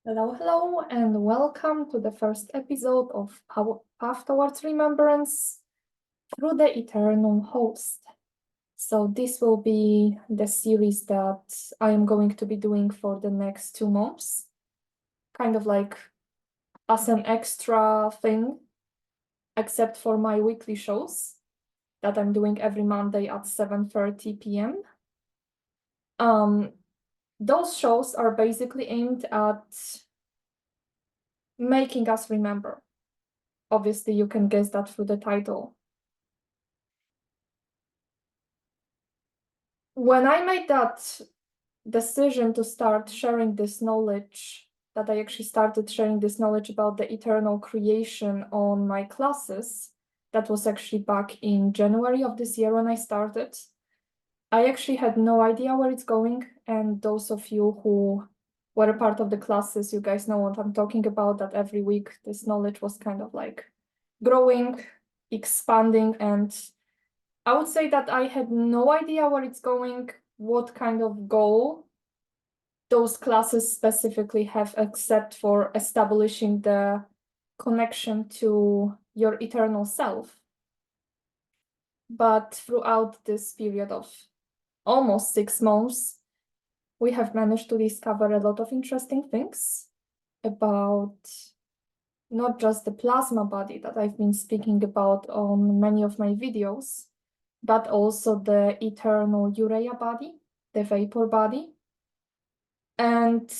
Hello, hello, and welcome to the first episode of our Path Towards Remembrance through the Eternal Host. So this will be the series that I am going to be doing for the next 2 months, kind of like as an extra thing, except for my weekly shows that I'm doing every Monday at 7:30 p.m. Those shows are basically aimed at making us remember. Obviously, you can guess that through the title. When I made that decision to start sharing this knowledge, that I actually started sharing this knowledge about the eternal creation on my classes, that was actually back in January of this year when I started. I actually had no idea where it's going. And those of you who were a part of the classes, you guys know what I'm talking about, that every week this knowledge was kind of like growing, expanding, and I would say that I had no idea where it's going, what kind of goal those classes specifically have, except for establishing the connection to your eternal self. But throughout this period of almost 6 months, we have managed to discover a lot of interesting things about not just the plasma body that I've been speaking about on many of my videos, but also the eternal urea body, the vapor body, and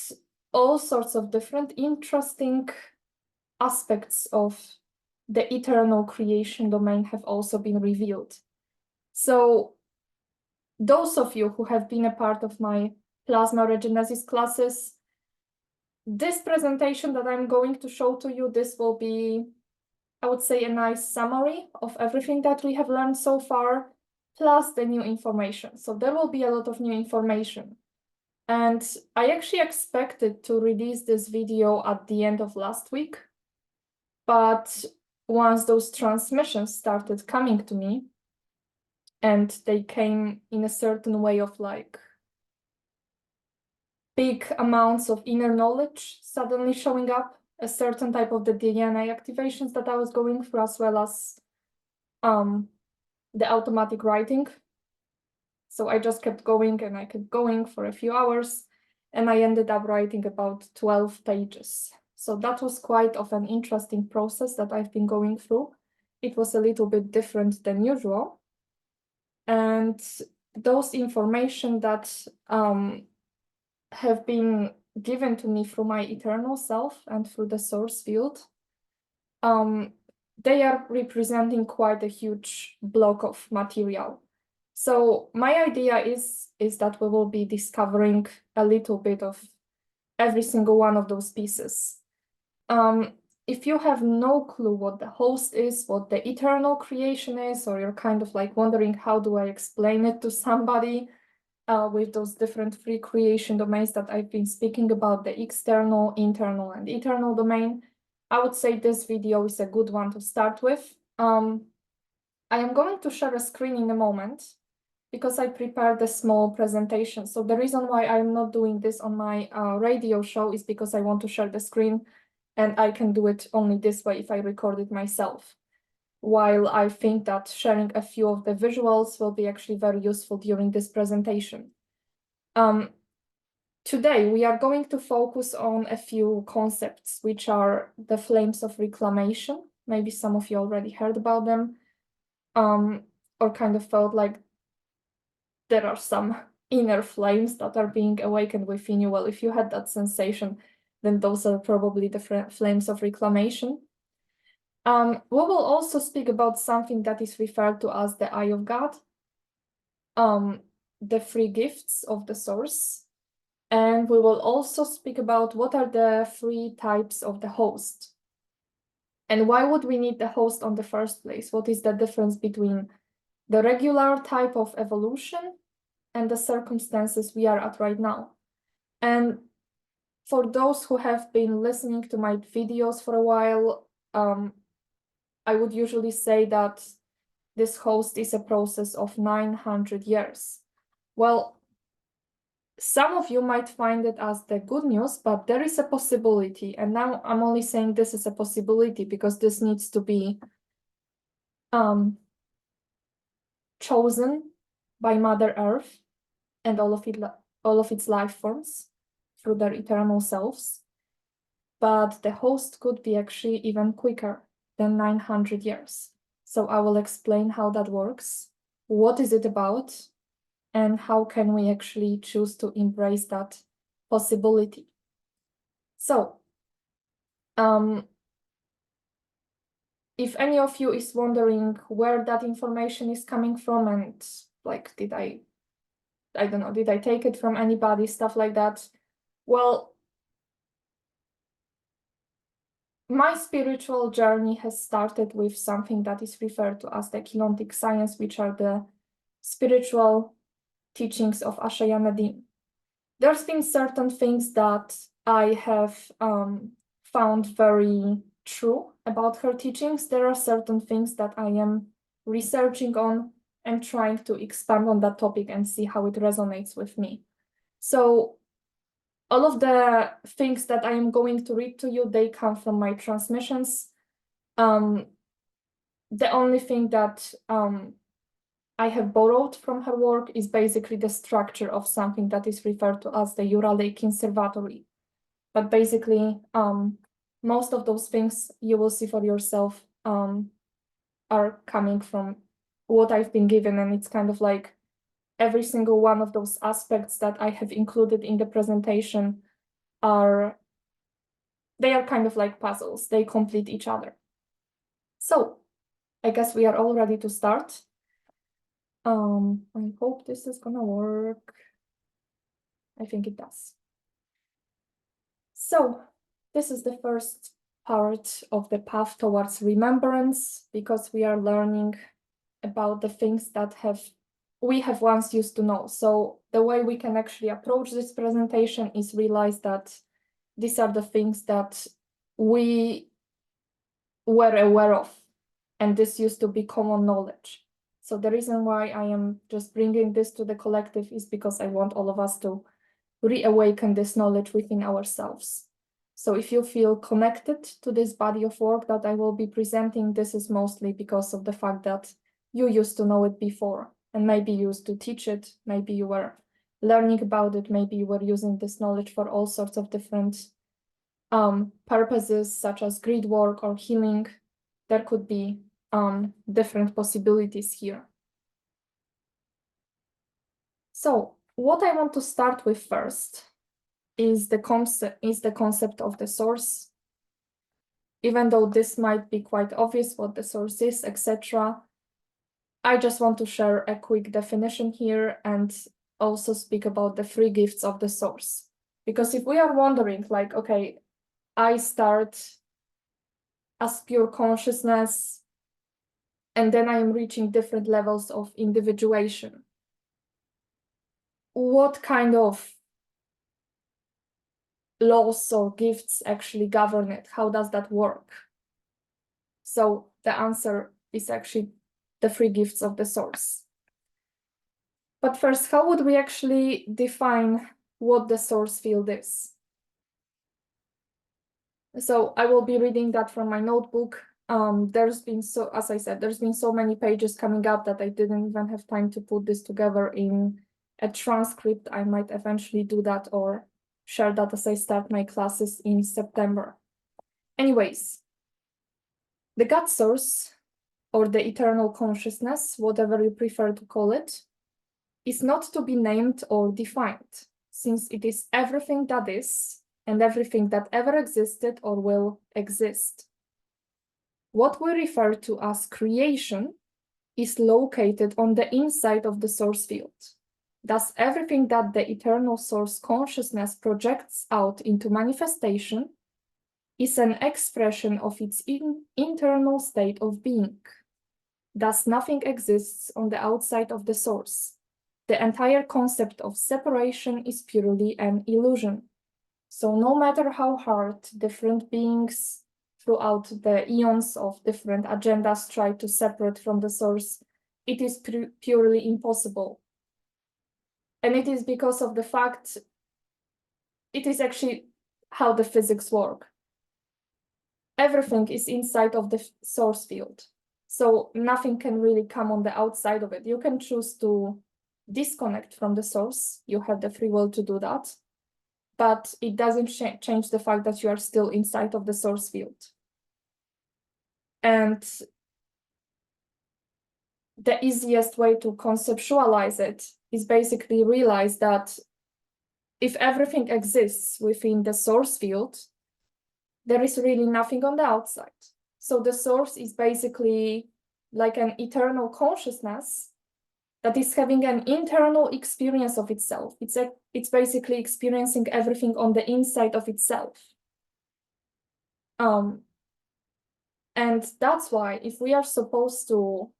all sorts of different interesting aspects of the eternal creation domain have also been revealed. So those of you who have been a part of my plasma regenesis classes, this presentation that I'm going to show to you, this will be, I would say, a nice summary of everything that we have learned so far, plus the new information. So there will be a lot of new information. And I actually expected to release this video at the end of last week. But once those transmissions started coming to me, and they came in a certain way of like big amounts of inner knowledge suddenly showing up, a certain type of the DNA activations that I was going through, as well as the automatic writing. So I just kept going and I kept going for a few hours, and I ended up writing about 12 pages. So that was quite of an interesting process that I've been going through. It was a little bit different than usual. And those information that have been given to me through my eternal self and through the source field, they are representing quite a huge block of material. So my idea is that we will be discovering a little bit of every single one of those pieces. If you have no clue what the host is, what the eternal creation is, or you're kind of like wondering how do I explain it to somebody with those different free creation domains that I've been speaking about, the external, internal, and eternal domain, I would say this video is a good one to start with. I am going to share a screen in a moment because I prepared a small presentation. So the reason why I'm not doing this on my radio show is because I want to share the screen, and I can do it only this way if I record it myself. While I think that sharing a few of the visuals will be actually very useful during this presentation. Today, we are going to focus on a few concepts, which are the flames of reclamation. Maybe some of you already heard about them, or kind of felt like there are some inner flames that are being awakened within you. Well, if you had that sensation, then those are probably the flames of reclamation. We will also speak about something that is referred to as the Eye of God, the free gifts of the source. And we will also speak about what are the three types of the host. And why would we need the host on the first place? What is the difference between the regular type of evolution and the circumstances we are at right now? And for those who have been listening to my videos for a while, I would usually say that this host is a process of 900 years. Well, Some of you might find it as the good news, but there is a possibility. And now I'm only saying this is a possibility because this needs to be chosen by Mother Earth and all of its life forms through their eternal selves. But the host could be actually even quicker than 900 years. So I will explain how that works, what is it about, and how can we actually choose to embrace that possibility. So, if any of you is wondering where that information is coming from and like, did I don't know, did I take it from anybody, stuff like that? Well, my spiritual journey has started with something that is referred to as the Keylontic science, which are the spiritual teachings of Ashayana Dean. There's been certain things that I have found very true about her teachings. There are certain things that I am researching on and trying to expand on that topic and see how it resonates with me. So all of the things that I am going to read to you, they come from my transmissions. The only thing that I have borrowed from her work is basically the structure of something that is referred to as the Uralic Conservatory. But basically, most of those things you will see for yourself are coming from what I've been given, and it's kind of like every single one of those aspects that I have included in the presentation are kind of like puzzles. They complete each other. So I guess we are all ready to start. I hope this is gonna work. I think it does. So this is the first part of the path towards remembrance, because we are learning about the things that we have once used to know. So the way we can actually approach this presentation is realize that these are the things that we were aware of, and this used to be common knowledge. So the reason why I am just bringing this to the collective is because I want all of us to reawaken this knowledge within ourselves. So if you feel connected to this body of work that I will be presenting, this is mostly because of the fact that you used to know it before, and maybe you used to teach it, maybe you were learning about it, maybe you were using this knowledge for all sorts of different purposes, such as grid work or healing. There could be different possibilities here. So what I want to start with first is the concept of the source. Even though this might be quite obvious what the source is, etc., I just want to share a quick definition here and also speak about the free gifts of the source. Because if we are wondering, like, okay, I start as pure consciousness, and then I am reaching different levels of individuation, what kind of laws or gifts actually govern it? How does that work? So the answer is actually the free gifts of the source. But first, how would we actually define what the source field is? So I will be reading that from my notebook. There's been as I said, there's been so many pages coming up that I didn't even have time to put this together in a transcript. I might eventually do that or share that as I start my classes in September. Anyways, the God source, or the eternal consciousness, whatever you prefer to call it, is not to be named or defined, since it is everything that is and everything that ever existed or will exist. What we refer to as creation is located on the inside of the source field. Thus, everything that the eternal source consciousness projects out into manifestation is an expression of its internal state of being. Thus, nothing exists on the outside of the source. The entire concept of separation is purely an illusion. So no matter how hard different beings throughout the eons of different agendas try to separate from the source, it is purely impossible. And it is because of the fact, it is actually how the physics work. Everything is inside of the source field. So nothing can really come on the outside of it. You can choose to disconnect from the source. You have the free will to do that. But it doesn't change the fact that you are still inside of the source field. And the easiest way to conceptualize it is basically realize that if everything exists within the source field, there is really nothing on the outside. So the source is basically like an eternal consciousness that is having an internal experience of itself. It's basically experiencing everything on the inside of itself. And that's why if we are supposed to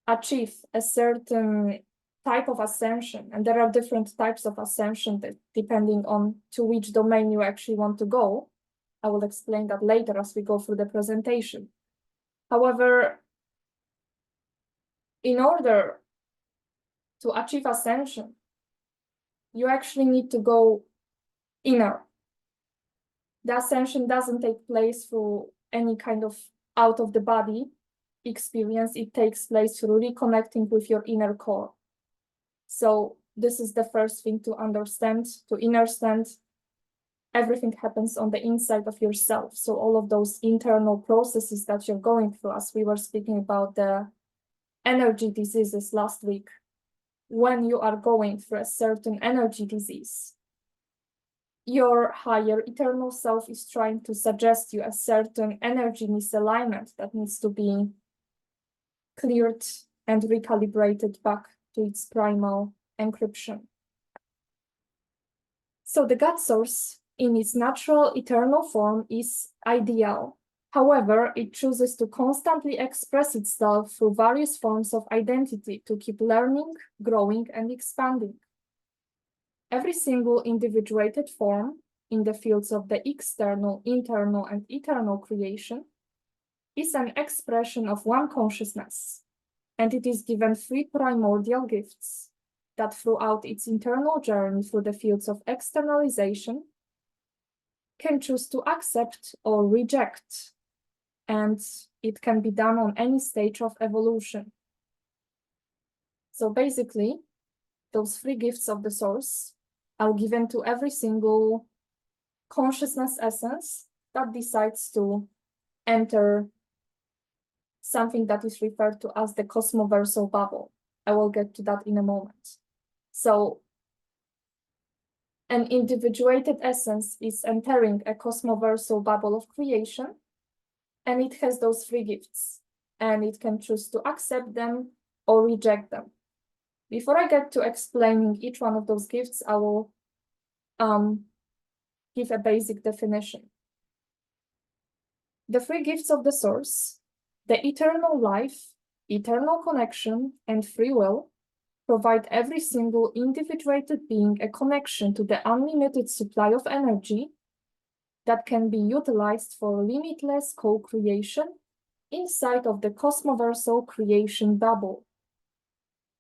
achieve a certain type of ascension, and there are different types of ascension that depending on to which domain you actually want to go. I will explain that later as we go through the presentation. However, in order to achieve ascension, you actually need to go inner. The ascension doesn't take place through any kind of out of the body experience. It takes place through reconnecting with your inner core. So this is the first thing to understand, to understand. Everything happens on the inside of yourself. So all of those internal processes that you're going through, as we were speaking about the energy diseases last week, when you are going through a certain energy disease, your higher eternal self is trying to suggest you a certain energy misalignment that needs to be cleared and recalibrated back to its primal encryption. So the God source in its natural eternal form is ideal. However, it chooses to constantly express itself through various forms of identity to keep learning, growing, and expanding. Every single individuated form in the fields of the external, internal, and eternal creation is an expression of one consciousness, and it is given three primordial gifts that throughout its internal journey through the fields of externalization can choose to accept or reject, and it can be done on any stage of evolution. So basically, those three gifts of the source are given to every single consciousness essence that decides to enter something that is referred to as the cosmoversal bubble. I will get to that in a moment. So an individuated essence is entering a cosmoversal bubble of creation, and it has those three gifts, and it can choose to accept them or reject them. Before I get to explaining each one of those gifts, I will give a basic definition. The three gifts of the source, the eternal life, eternal connection, and free will, provide every single individuated being a connection to the unlimited supply of energy that can be utilized for limitless co-creation inside of the cosmoversal creation bubble.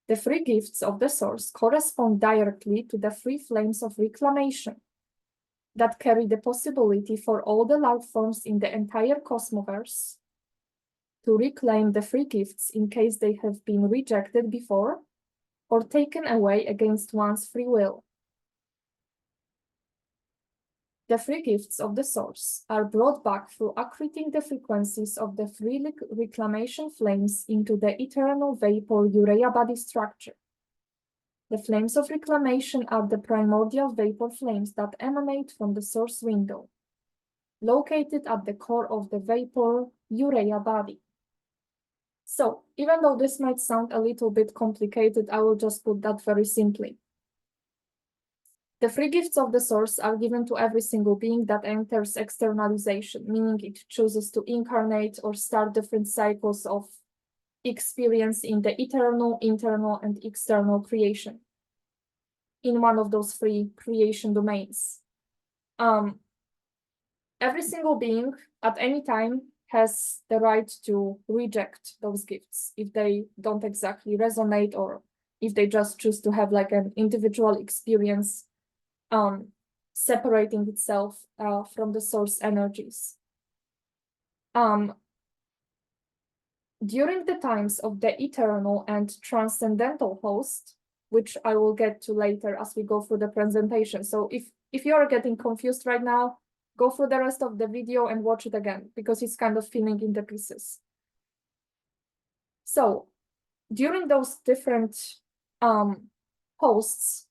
The three gifts of the source correspond directly to the three flames of reclamation that carry the possibility for all the life forms in the entire cosmoverse to reclaim the free gifts in case they have been rejected before or taken away against one's free will. The free gifts of the source are brought back through accreting the frequencies of the three reclamation flames into the eternal vapor urea body structure. The flames of reclamation are the primordial vapor flames that emanate from the source window, located at the core of the vapor urea body. So, even though this might sound a little bit complicated, I will just put that very simply. The free gifts of the source are given to every single being that enters externalization, meaning it chooses to incarnate or start different cycles of experience in the eternal, internal, and external creation in one of those three creation domains. Every single being at any time has the right to reject those gifts if they don't exactly resonate or if they just choose to have like an individual experience, separating itself from the source energies. During the times of the eternal and transcendental host, which I will get to later as we go through the presentation. So if you are getting confused right now, go through the rest of the video and watch it again, because it's kind of filling in the pieces. So during those different hosts,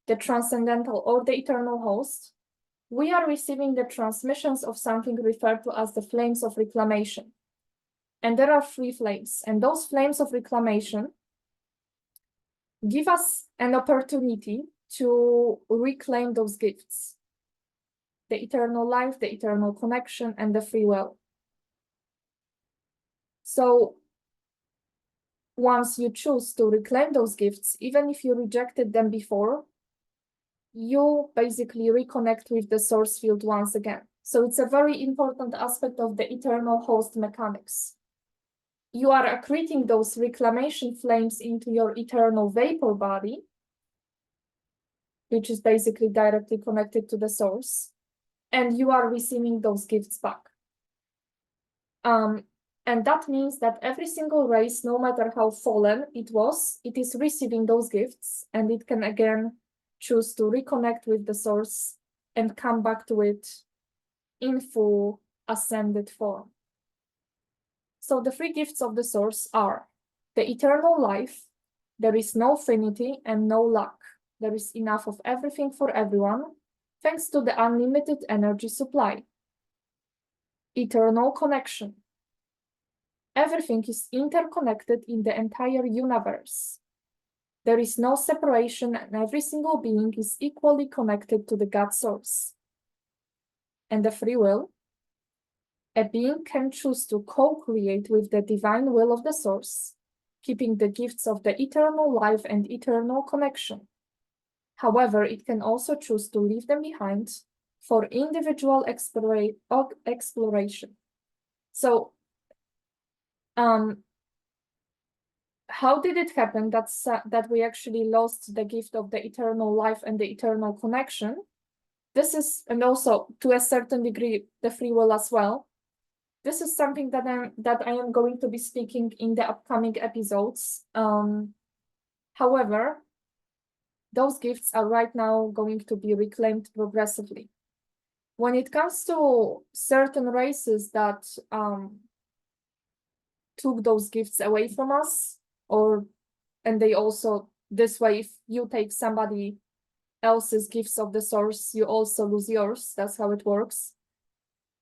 the transcendental or the eternal host, we are receiving the transmissions of something referred to as the flames of reclamation. And there are 3 flames, and those flames of reclamation give us an opportunity to reclaim those gifts: the eternal life, the eternal connection, and the free will. So once you choose to reclaim those gifts, even if you rejected them before, you basically reconnect with the source field once again. So it's a very important aspect of the eternal host mechanics. You are accreting those reclamation flames into your eternal vapor body, which is basically directly connected to the source, and you are receiving those gifts back. And that means that every single race, no matter how fallen it is receiving those gifts, and it can again choose to reconnect with the source and come back to it in full ascended form. So the 3 gifts of the source are the eternal life. There is no finity and no lack. There is enough of everything for everyone, thanks to the unlimited energy supply. Eternal connection. Everything is interconnected in the entire universe. There is no separation, and every single being is equally connected to the God source. And the free will. A being can choose to co-create with the divine will of the source, keeping the gifts of the eternal life and eternal connection. However, it can also choose to leave them behind for individual exploration. So, how did it happen that we actually lost the gift of the eternal life and the eternal connection? This is, and also to a certain degree, the free will as well. This is something that I am going to be speaking in the upcoming episodes. However, those gifts are right now going to be reclaimed progressively. When it comes to certain races that took those gifts away from us, and they also, this way, if you take somebody else's gifts of the source, you also lose yours. That's how it works.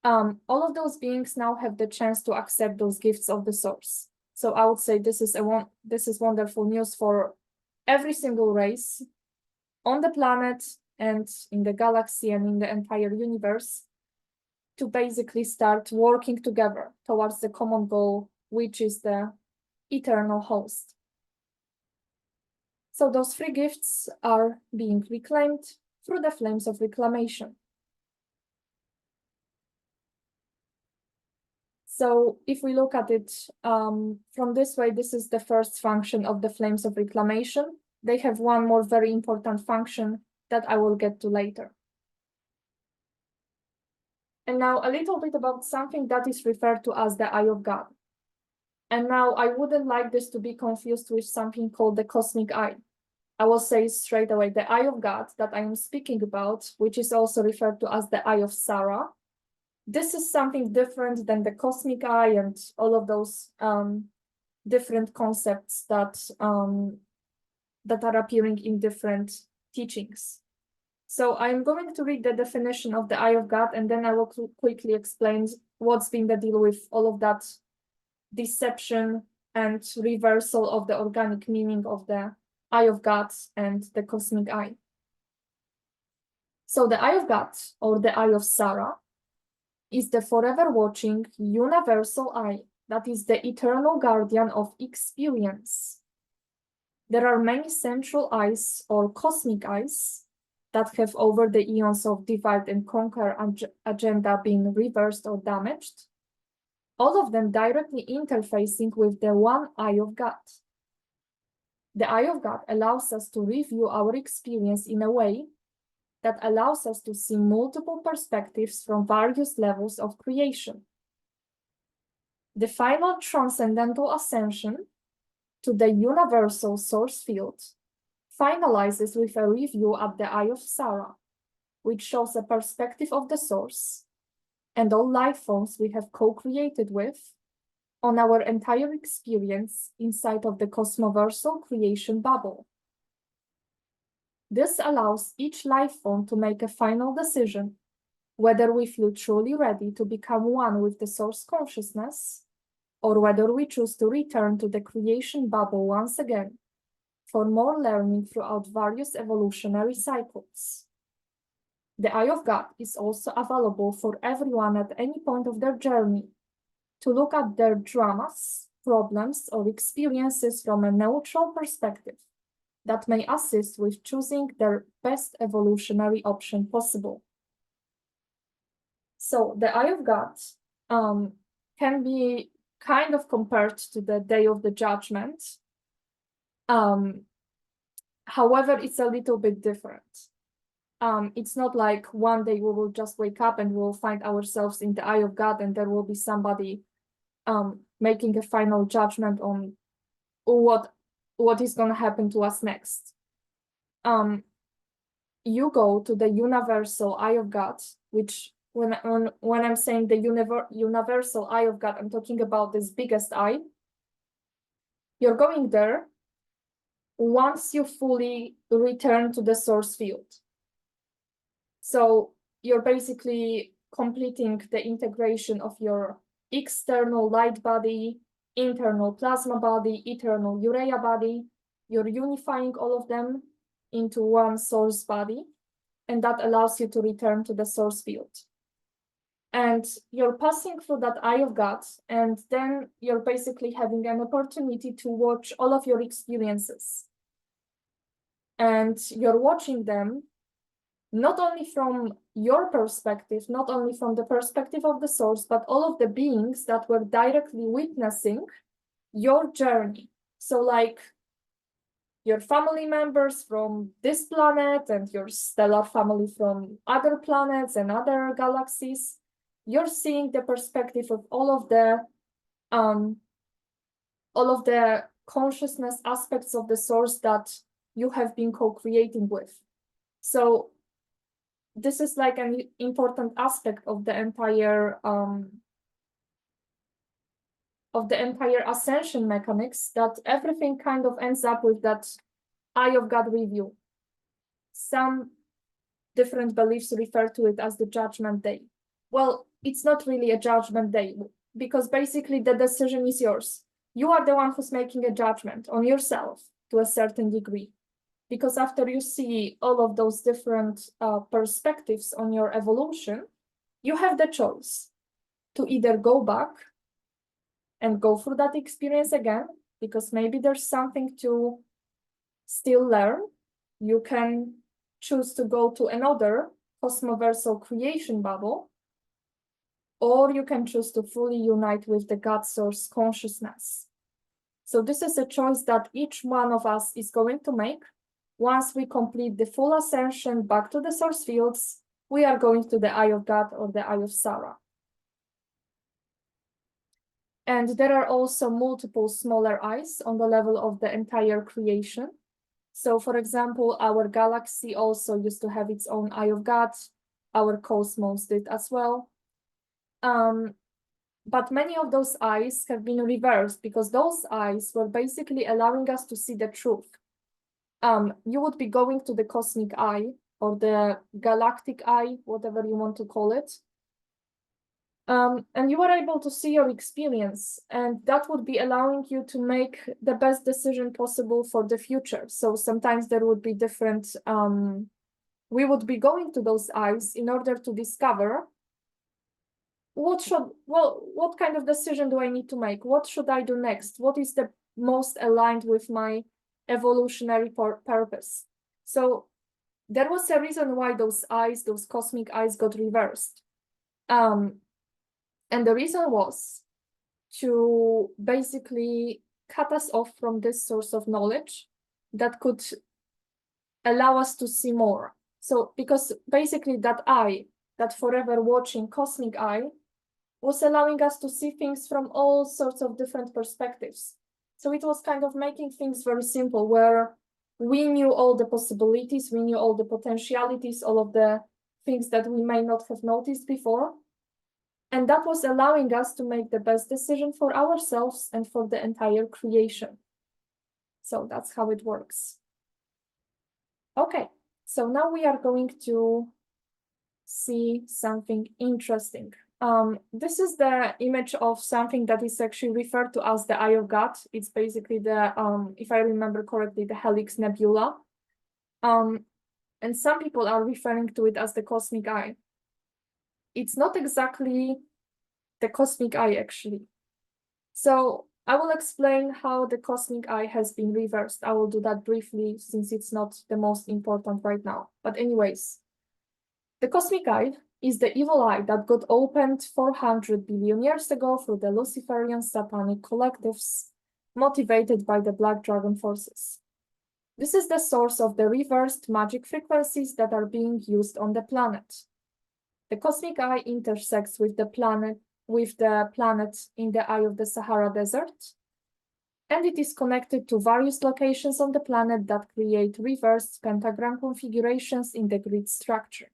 All of those beings now have the chance to accept those gifts of the source. So I would say this is wonderful news for every single race on the planet and in the galaxy and in the entire universe, to basically start working together towards the common goal, which is the eternal host. So those 3 gifts are being reclaimed through the flames of reclamation. So if we look at it from this way, this is the first function of the flames of reclamation. They have one more very important function that I will get to later. And now a little bit about something that is referred to as the eye of God. And now I wouldn't like this to be confused with something called the cosmic eye. I will say straight away, the eye of God that I am speaking about, which is also referred to as the eye of Sarah, this is something different than the cosmic eye and all of those different concepts that are appearing in different teachings. So I'm going to read the definition of the eye of God, and then I will quickly explain what's been the deal with all of that deception and reversal of the organic meaning of the eye of God and the cosmic eye. So the eye of God, or the eye of Sarah, is the forever watching universal eye that is the eternal guardian of experience. There are many central eyes or cosmic eyes that have over the eons of divide and conquer agenda been reversed or damaged, all of them directly interfacing with the one eye of God. The eye of God allows us to review our experience in a way that allows us to see multiple perspectives from various levels of creation. The final transcendental ascension to the universal source field finalizes with a review at the eye of Sarah, which shows a perspective of the source and all life forms we have co-created with on our entire experience inside of the cosmoversal creation bubble. This allows each life form to make a final decision whether we feel truly ready to become one with the source consciousness, or whether we choose to return to the creation bubble once again for more learning throughout various evolutionary cycles. The Eye of God is also available for everyone at any point of their journey to look at their dramas, problems, or experiences from a neutral perspective that may assist with choosing their best evolutionary option possible. So the Eye of God can be kind of compared to the Day of the Judgment. However, it's a little bit different. It's not like one day we will just wake up and we'll find ourselves in the Eye of God and there will be somebody making a final judgment on what is going to happen to us next. You go to the universal Eye of God, which when I'm saying the universal Eye of God, I'm talking about this biggest eye. You're going there once you fully return to the source field. So you're basically completing the integration of your external light body, internal plasma body, eternal urea body. You're unifying all of them into one source body, and that allows you to return to the source field. And you're passing through that Eye of God, and then you're basically having an opportunity to watch all of your experiences. And you're watching them not only from your perspective, not only from the perspective of the source, but all of the beings that were directly witnessing your journey. So like your family members from this planet and your stellar family from other planets and other galaxies, you're seeing the perspective of all of the consciousness aspects of the source that you have been co-creating with. So this is like an important aspect of the entire ascension mechanics, that everything kind of ends up with that Eye of God review. Some different beliefs refer to it as the judgment day. Well, it's not really a judgment day, because basically the decision is yours. You are the one who's making a judgment on yourself to a certain degree. Because after you see all of those different perspectives on your evolution, you have the choice to either go back and go through that experience again, because maybe there's something to still learn. You can choose to go to another cosmoversal creation bubble, or you can choose to fully unite with the God source consciousness. So this is a choice that each one of us is going to make. Once we complete the full ascension back to the source fields, we are going to the Eye of God or the Eye of Sarah. And there are also multiple smaller eyes on the level of the entire creation. So for example, our galaxy also used to have its own Eye of God. Our cosmos did as well. But many of those eyes have been reversed, because those eyes were basically allowing us to see the truth. You would be going to the cosmic eye or the galactic eye, whatever you want to call it. And you are able to see your experience, and that would be allowing you to make the best decision possible for the future. So sometimes there would be different, we would be going to those eyes in order to discover what kind of decision do I need to make? What should I do next? What is the most aligned with my evolutionary purpose? So there was a reason why those eyes, those cosmic eyes, got reversed. And the reason was to basically cut us off from this source of knowledge that could allow us to see more. So because basically that eye, that forever watching cosmic eye, was allowing us to see things from all sorts of different perspectives. So it was kind of making things very simple, where we knew all the possibilities, we knew all the potentialities, all of the things that we may not have noticed before. And that was allowing us to make the best decision for ourselves and for the entire creation. So that's how it works. Okay, so now we are going to see something interesting. This is the image of something that is actually referred to as the Eye of God. It's basically the, if I remember correctly, the Helix Nebula. And some people are referring to it as the cosmic eye. It's not exactly the cosmic eye, actually. So I will explain how the cosmic eye has been reversed. I will do that briefly since it's not the most important right now. But anyways, the cosmic eye is the evil eye that got opened 400 billion years ago through the Luciferian satanic collectives motivated by the Black Dragon forces. This is the source of the reversed magic frequencies that are being used on the planet. The cosmic eye intersects with the planet in the eye of the Sahara Desert, and it is connected to various locations on the planet that create reversed pentagram configurations in the grid structure.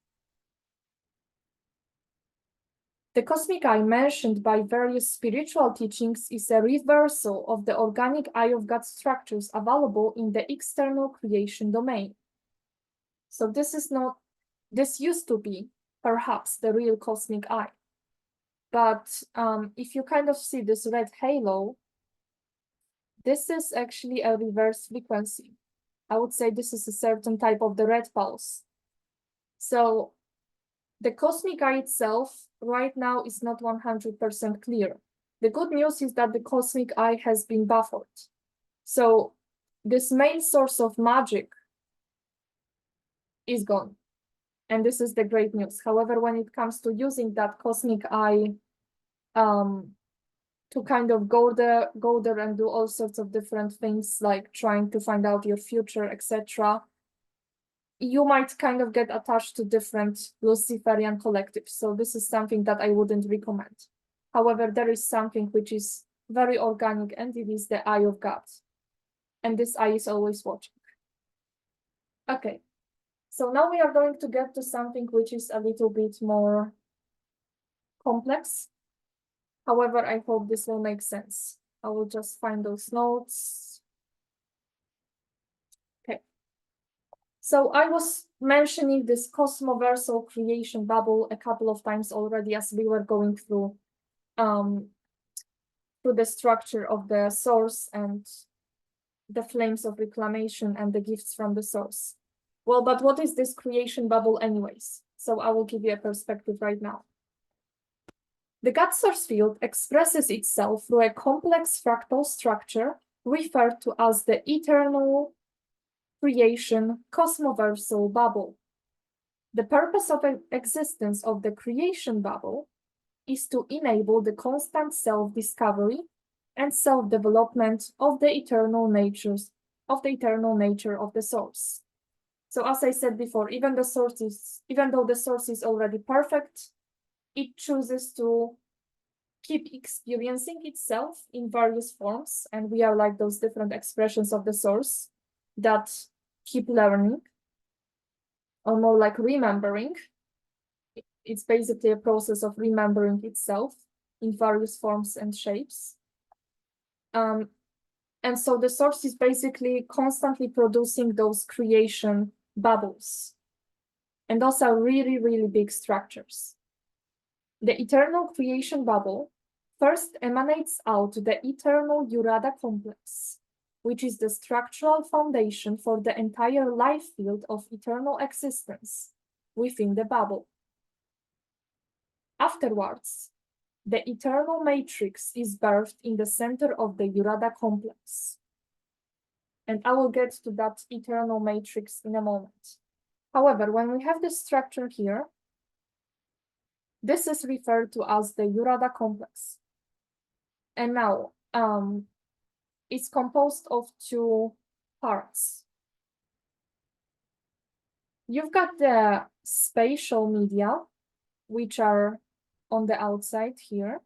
The cosmic eye mentioned by various spiritual teachings is a reversal of the organic eye of God structures available in the external creation domain. So this used to be perhaps the real cosmic eye. But if you kind of see this red halo, this is actually a reverse frequency. I would say this is a certain type of the red pulse. So the cosmic eye itself right now is not 100% clear. The good news is that the cosmic eye has been buffered. So this main source of magic is gone. And this is the great news. However, when it comes to using that cosmic eye to kind of go there and do all sorts of different things, like trying to find out your future, etc., you might kind of get attached to different Luciferian collectives. So this is something that I wouldn't recommend. However, there is something which is very organic, and it is the eye of God. And this eye is always watching. Okay, so now we are going to get to something which is a little bit more complex. However, I hope this will make sense. I will just find those notes. Okay. So I was mentioning this cosmoversal creation bubble a couple of times already as we were going through the structure of the source and the flames of reclamation and the gifts from the source. Well, but what is this creation bubble anyways? So I will give you a perspective right now. The God source field expresses itself through a complex fractal structure referred to as the eternal creation cosmoversal bubble. The purpose of existence of the creation bubble is to enable the constant self-discovery and self-development of the eternal nature of the source. So as I said before, even though the source is already perfect, it chooses to keep experiencing itself in various forms, and we are like those different expressions of the source that keep learning, or more like remembering. It's basically a process of remembering itself in various forms and shapes. And so the source is basically constantly producing those creation bubbles. And those are really, really big structures. The eternal creation bubble first emanates out the eternal Urada complex, which is the structural foundation for the entire life field of eternal existence within the bubble. Afterwards, the eternal matrix is birthed in the center of the Urada complex. And I will get to that eternal matrix in a moment. However, when we have this structure here, this is referred to as the Urada complex. And now, it's composed of two parts. you've got the spatial media, which are on the outside here.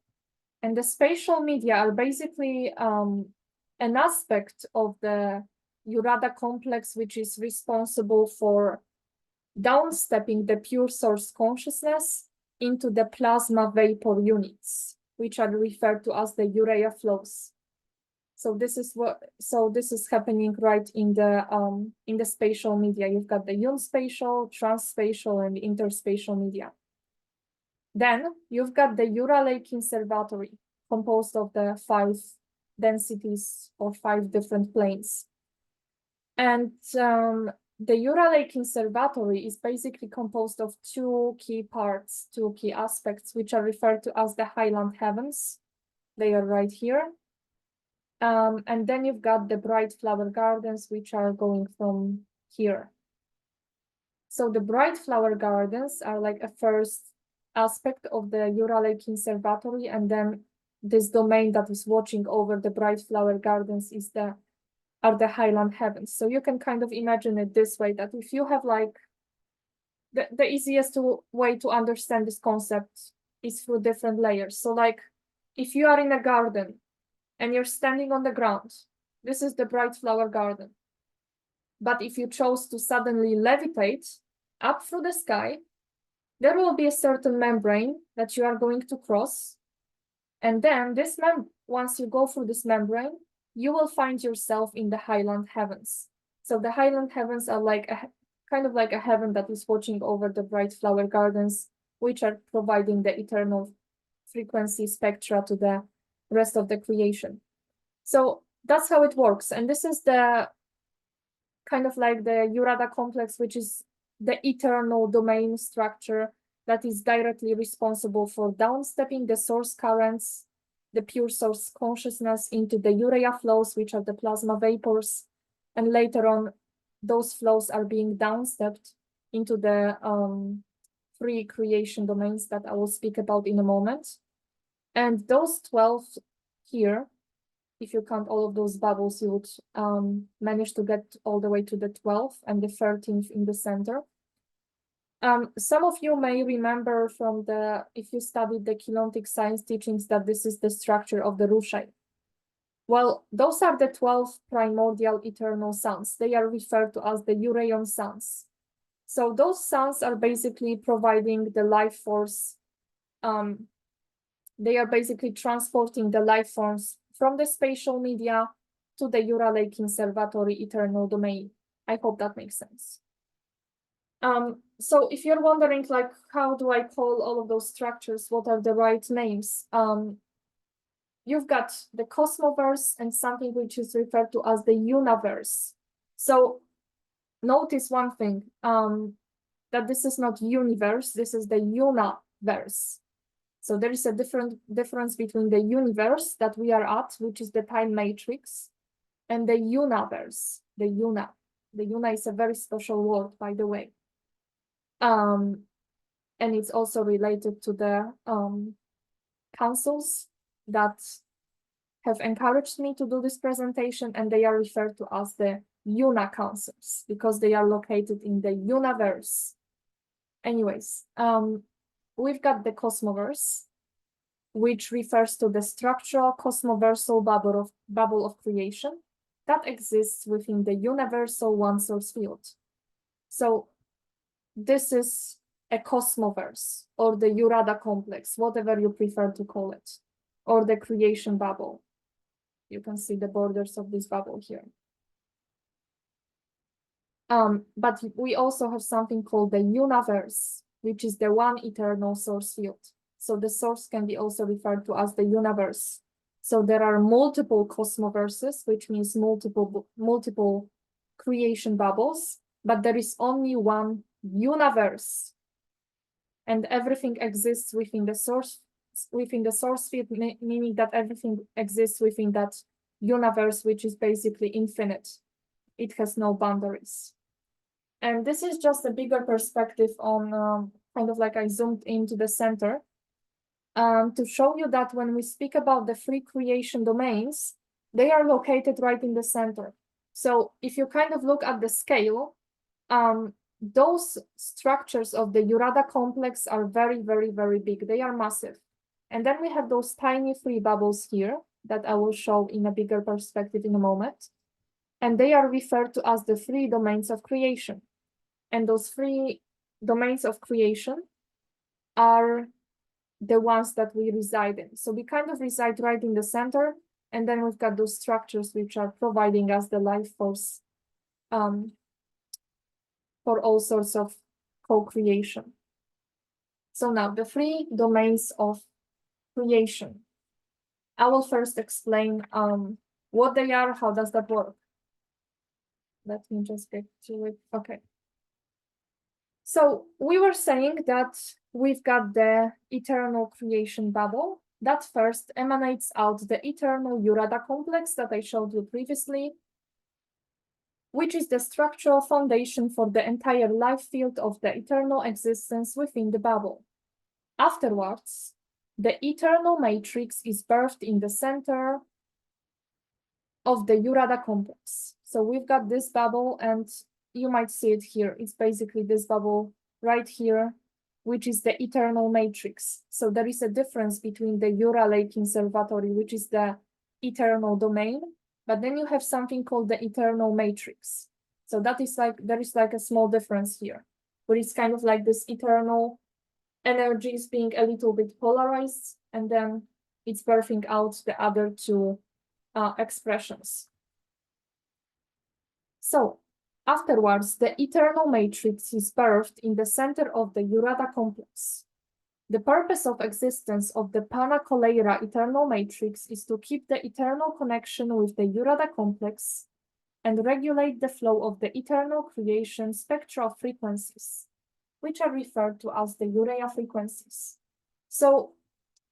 And the spatial media are basically an aspect of the Urada complex, which is responsible for downstepping the pure source consciousness into the plasma vapor units, which are referred to as the urea flows. So this is happening right in the spatial media. You've got the unspatial, transspatial, and interspatial media. Then you've got the Ura Lake Conservatory, composed of the 5 densities or 5 different planes. And the Ura Lake Conservatory is basically composed of 2 key parts, 2 key aspects, which are referred to as the Highland Heavens. They are right here. And then you've got the Bright Flower Gardens, which are going from here. So the Bright Flower Gardens are like a first aspect of the Ura Lake Conservatory, and then this domain that is watching over the Bright Flower Gardens are the Highland Heavens. So you can kind of imagine it this way, that if you have like the easiest way to understand this concept is through different layers. So like if you are in a garden and you're standing on the ground, this is the Bright Flower Garden. But if you chose to suddenly levitate up through the sky, there will be a certain membrane that you are going to cross. And then once you go through this membrane, you will find yourself in the Highland Heavens. So the Highland Heavens are like kind of like a heaven that is watching over the Bright Flower Gardens, which are providing the eternal frequency spectra to the rest of the creation. So that's how it works. And this is the kind of like the Urada complex, which is the eternal domain structure that is directly responsible for downstepping the source currents, the pure source consciousness into the urea flows, which are the plasma vapors. And later on, those flows are being downstepped into the free creation domains that I will speak about in a moment. And those 12 here, if you count all of those bubbles, you would manage to get all the way to the 12th and the 13th in the center. Some of you may remember from if you studied the Keylontic science teachings, that this is the structure of the Rushai. Well, those are the 12 primordial eternal suns. They are referred to as the Uraeon suns. So those suns are basically providing the life force. They are basically transporting the life forms from the spatial media to the Ura Lake Conservatory eternal domain. I hope that makes sense. So if you're wondering, like, how do I call all of those structures? What are the right names? You've got the cosmoverse and something which is referred to as the universe. So notice one thing, that this is not universe, this is the universe. So there is a difference between the universe that we are at, which is the time matrix, and the universe, the una. The una is a very special word, by the way. And it's also related to the councils that have encouraged me to do this presentation, and they are referred to as the Una councils because they are located in the universe. Anyways, we've got the cosmoverse, which refers to the structural cosmoversal bubble of creation that exists within the universal one source field. So this is a cosmoverse, or the Urada complex, whatever you prefer to call it, or the creation bubble. You can see the borders of this bubble here. But we also have something called the universe, which is the one eternal source field. So the source can be also referred to as the universe. So there are multiple cosmoverses, which means multiple creation bubbles, but there is only one universe. And everything exists within the source field, meaning that everything exists within that universe, which is basically infinite. It has no boundaries. And this is just a bigger perspective on kind of like I zoomed into the center to show you that when we speak about the free creation domains, they are located right in the center. So if you kind of look at the scale, those structures of the Urada complex are very, very, very big. They are massive. And then we have those tiny free bubbles here that I will show in a bigger perspective in a moment. And they are referred to as the free domains of creation. And those free domains of creation are the ones that we reside in. So we kind of reside right in the center, and then we've got those structures which are providing us the life force for all sorts of co-creation. So now the three domains of creation. I will first explain what they are, how does that work. Let me just get to it. Okay. So we were saying that we've got the eternal creation bubble that first emanates out the eternal Urada complex that I showed you previously, which is the structural foundation for the entire life field of the eternal existence within the bubble. Afterwards, the eternal matrix is birthed in the center of the Urada complex. So we've got this bubble, and you might see it here. It's basically this bubble right here, which is the eternal matrix. So there is a difference between the Ura Lake Conservatory, which is the eternal domain, but then you have something called the eternal matrix. So that is like, there is like a small difference here, where it's kind of like this eternal energy is being a little bit polarized, and then it's birthing out the other two expressions. So afterwards, the eternal matrix is birthed in the center of the Urada complex. The purpose of existence of the Pana-Koleira eternal matrix is to keep the eternal connection with the Urada complex and regulate the flow of the eternal creation spectral frequencies, which are referred to as the Urea frequencies. So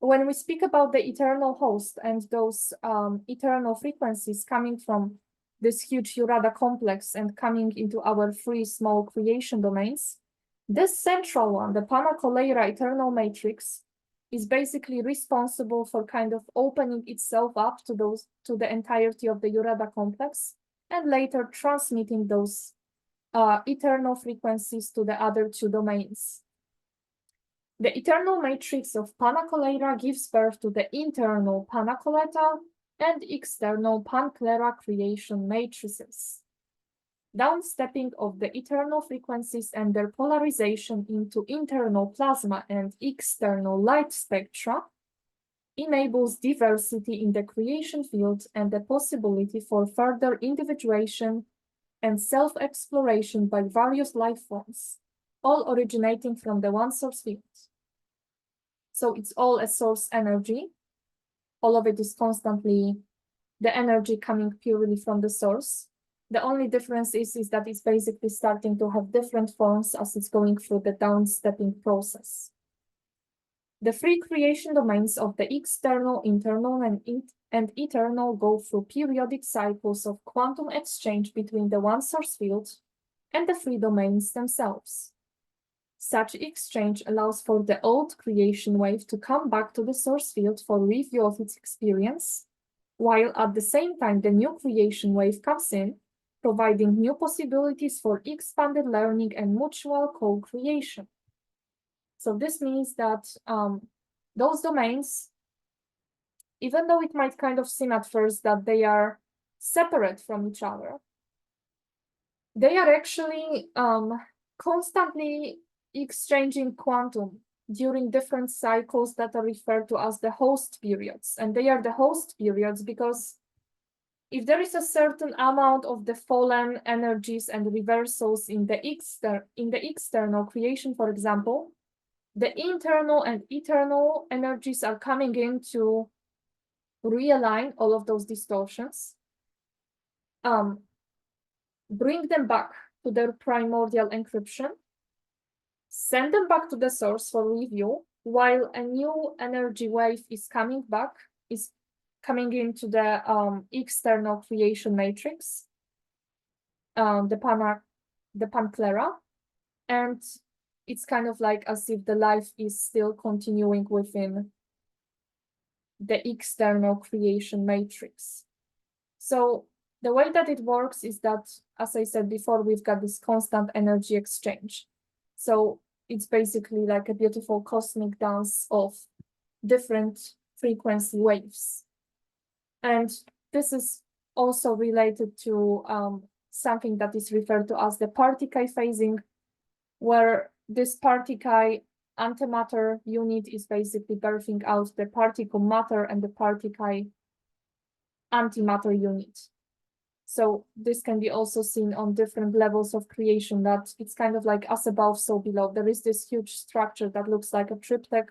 when we speak about the eternal host and those eternal frequencies coming from this huge Urada complex and coming into our three small creation domains, this central one, the Pana-Koleira eternal matrix, is basically responsible for kind of opening itself up to the entirety of the Urada complex, and later transmitting those eternal frequencies to the other two domains. The eternal matrix of Pana-Koleira gives birth to the internal Pana-Koleta and external Pan-Klera creation matrices. Downstepping of the eternal frequencies and their polarization into internal plasma and external light spectra enables diversity in the creation field and the possibility for further individuation and self-exploration by various life forms, all originating from the one source field. So it's all a source energy. All of it is constantly the energy coming purely from the source. The only difference is that it's basically starting to have different forms as it's going through the downstepping process. The three creation domains of the external, internal, and eternal go through periodic cycles of quantum exchange between the one source field and the three domains themselves. Such exchange allows for the old creation wave to come back to the source field for review of its experience, while at the same time the new creation wave comes in, providing new possibilities for expanded learning and mutual co-creation. So this means that those domains, even though it might kind of seem at first that they are separate from each other, they are actually constantly exchanging quantum during different cycles that are referred to as the host periods. And they are the host periods because if there is a certain amount of the fallen energies and reversals in the external creation, for example, the internal and eternal energies are coming in to realign all of those distortions, bring them back to their primordial encryption, send them back to the source for review, while a new energy wave is coming back, is coming into the external creation matrix, the Pan-Klera, and it's kind of like as if the life is still continuing within the external creation matrix. So The way that it works is that, as I said before, we've got this constant energy exchange. So it's basically like a beautiful cosmic dance of different frequency waves. And this is also related to something that is referred to as the particle phasing, where this particle antimatter unit is basically birthing out the particle matter and the particle antimatter unit. So this can be also seen on different levels of creation, that it's kind of like as above, so below. There is this huge structure that looks like a triptych,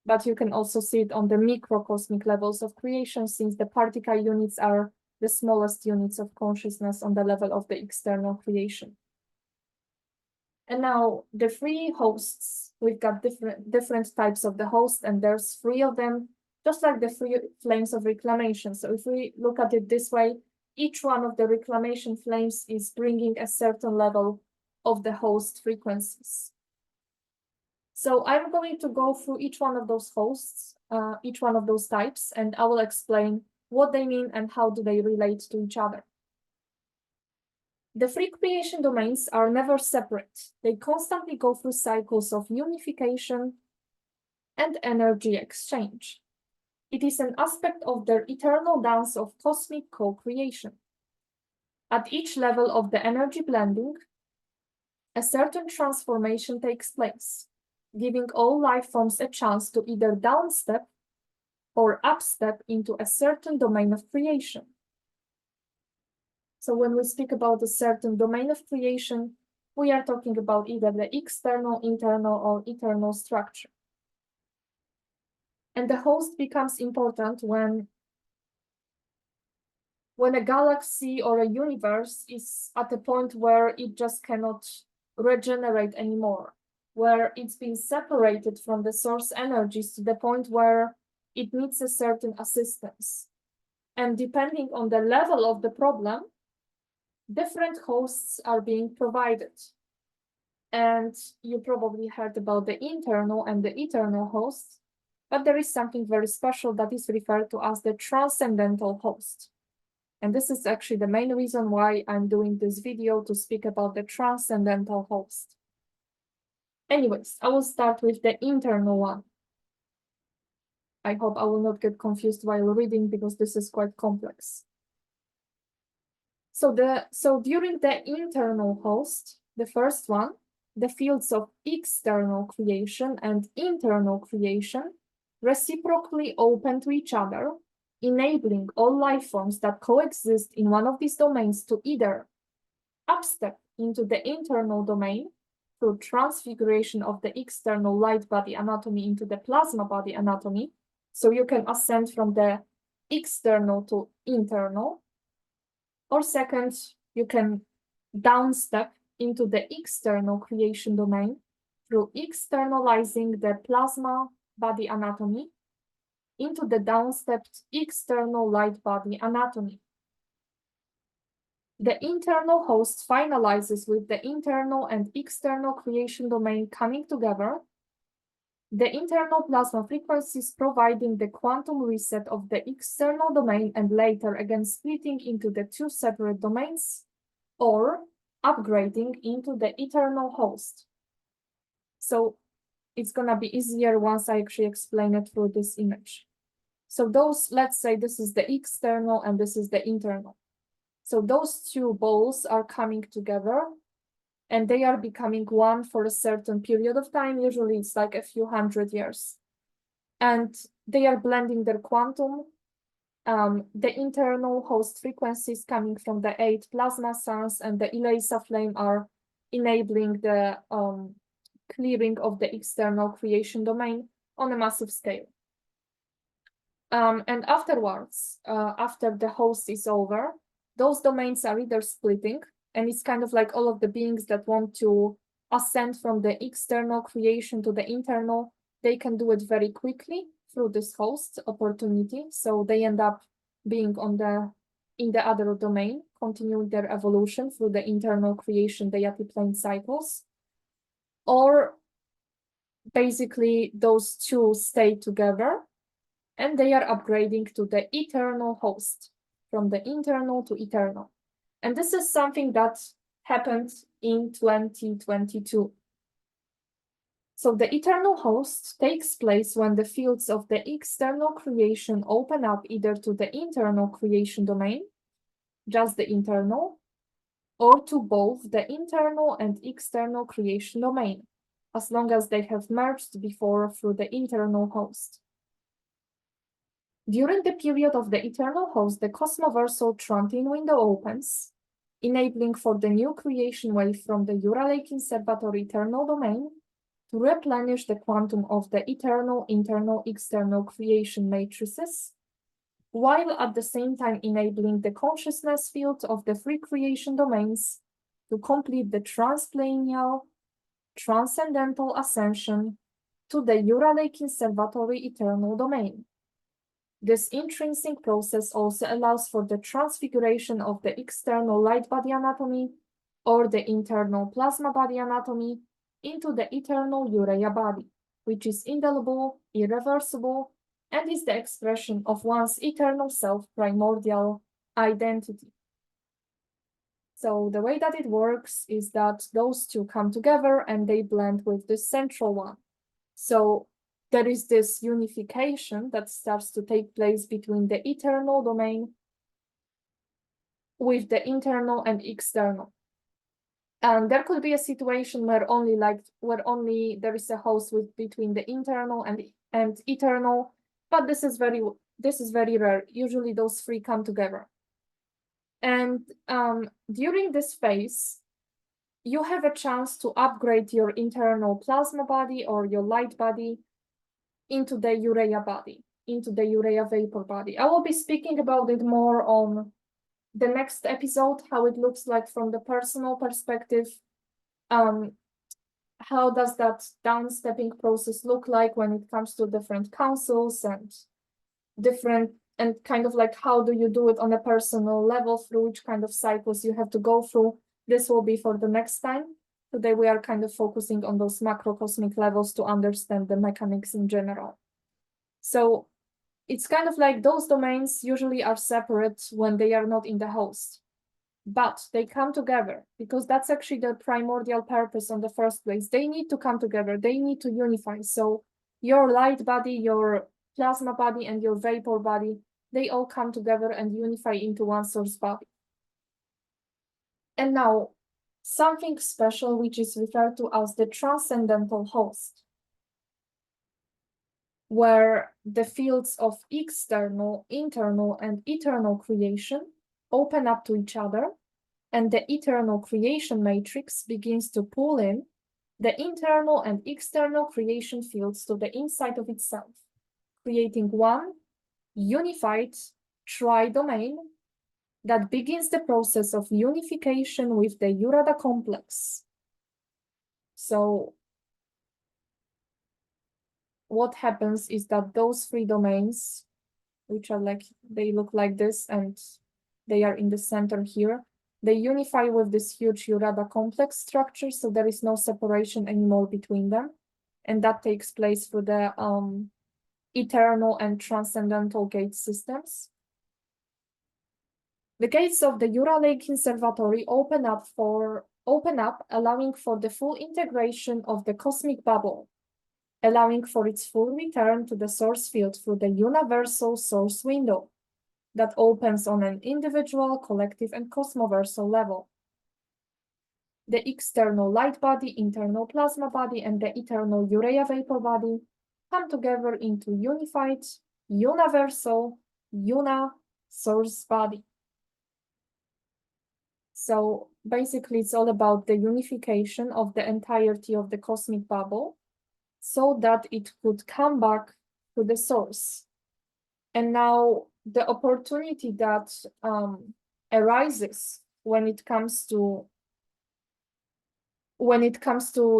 but you can also see it on the microcosmic levels of creation, since the particle units are the smallest units of consciousness on the level of the external creation. And now the three hosts, we've got different types of the host, and there's three of them, just like the three flames of reclamation. So if we look at it this way, each one of the reclamation flames is bringing a certain level of the host frequencies. So I'm going to go through each one of those hosts, each one of those types, and I will explain what they mean and how do they relate to each other. The three creation domains are never separate. They constantly go through cycles of unification and energy exchange. It is an aspect of their eternal dance of cosmic co-creation. At each level of the energy blending, a certain transformation takes place, giving all life forms a chance to either downstep or upstep into a certain domain of creation. So when we speak about a certain domain of creation, we are talking about either the external, internal, or eternal structure. And the host becomes important when a galaxy or a universe is at a point where it just cannot regenerate anymore, where it's been separated from the source energies to the point where it needs a certain assistance. And depending on the level of the problem, different hosts are being provided. And you probably heard about the internal and the eternal hosts, but there is something very special that is referred to as the transcendental host. And this is actually the main reason why I'm doing this video, to speak about the transcendental host. Anyways, I will start with the internal one. I hope I will not get confused while reading, because this is quite complex. So during the internal host, the first one, the fields of external creation and internal creation reciprocally open to each other, enabling all life forms that coexist in one of these domains to either upstep into the internal domain through transfiguration of the external light body anatomy into the plasma body anatomy. So you can ascend from the external to internal. Or second, you can downstep into the external creation domain through externalizing the plasma body anatomy into the downstepped external light body anatomy. The internal host finalizes with the internal and external creation domain coming together, the internal plasma frequencies providing the quantum reset of the external domain, and later again splitting into the two separate domains, or upgrading into the eternal host. So it's gonna be easier once I actually explain it through this image. So those, let's say this is the external and this is the internal. So those two balls are coming together, and they are becoming one for a certain period of time. Usually it's like a few hundred years. And they are blending their quantum. The internal host frequencies coming from the 8 plasma suns and the ELISA flame are enabling the clearing of the external creation domain on a massive scale. And afterwards, after the host is over, those domains are either splitting, and it's kind of like all of the beings that want to ascend from the external creation to the internal, they can do it very quickly through this host opportunity. So they end up being in the other domain, continuing their evolution through the internal creation deity plane cycles. Or basically those two stay together, and they are upgrading to the eternal host from the internal to eternal. And this is something that happened in 2022. So the eternal host takes place when the fields of the external creation open up either to the internal creation domain, just the internal, or to both the internal and external creation domain, as long as they have merged before through the internal host. During the period of the eternal host, the cosmoversal Trontin window opens, enabling for the new creation wave from the Jura Lake Conservatory eternal domain to replenish the quantum of the eternal, internal, external creation matrices, while at the same time enabling the consciousness field of the three creation domains to complete the transplanial, transcendental ascension to the Jura Lake Conservatory eternal domain. This intrinsic process also allows for the transfiguration of the external light body anatomy or the internal plasma body anatomy into the eternal Urea body, which is indelible, irreversible, and is the expression of one's eternal self primordial identity. So the way that it works is that those two come together and they blend with the central one. So there is this unification that starts to take place between the eternal domain with the internal and external. And there could be a situation where only there is a host with between the internal and eternal, but this is very rare. Usually those three come together. And during this phase, you have a chance to upgrade your internal plasma body or your light body into the urea body, into the urea vapor body. I will be speaking about it more on the next episode, how it looks like from the personal perspective. How does that downstepping process look like when it comes to different councils and kind of like how do you do it on a personal level, through which kind of cycles you have to go through. This will be for the next time. Today we are kind of focusing on those macrocosmic levels to understand the mechanics in general. So it's kind of like those domains usually are separate when they are not in the host, but they come together because that's actually the primordial purpose in the first place. They need to come together, they need to unify. So your light body, your plasma body, and your vapor body, they all come together and unify into one source body. And now, something special which is referred to as the transcendental host, where the fields of external, internal, and eternal creation open up to each other, and the eternal creation matrix begins to pull in the internal and external creation fields to the inside of itself, creating one unified tri-domain that begins the process of unification with the Urada complex. So what happens is that those three domains, which are like, they look like this and they are in the center here, they unify with this huge Urada complex structure, so there is no separation anymore between them. And that takes place through the eternal and transcendental gate systems. The gates of the Jura Lake Conservatory open up, allowing for the full integration of the cosmic bubble, allowing for its full return to the source field through the universal source window that opens on an individual, collective, and cosmoversal level. The external light body, internal plasma body, and the eternal urea vapor body come together into unified, universal, source body. So basically, it's all about the unification of the entirety of the cosmic bubble so that it could come back to the source. And now the opportunity that arises when it comes to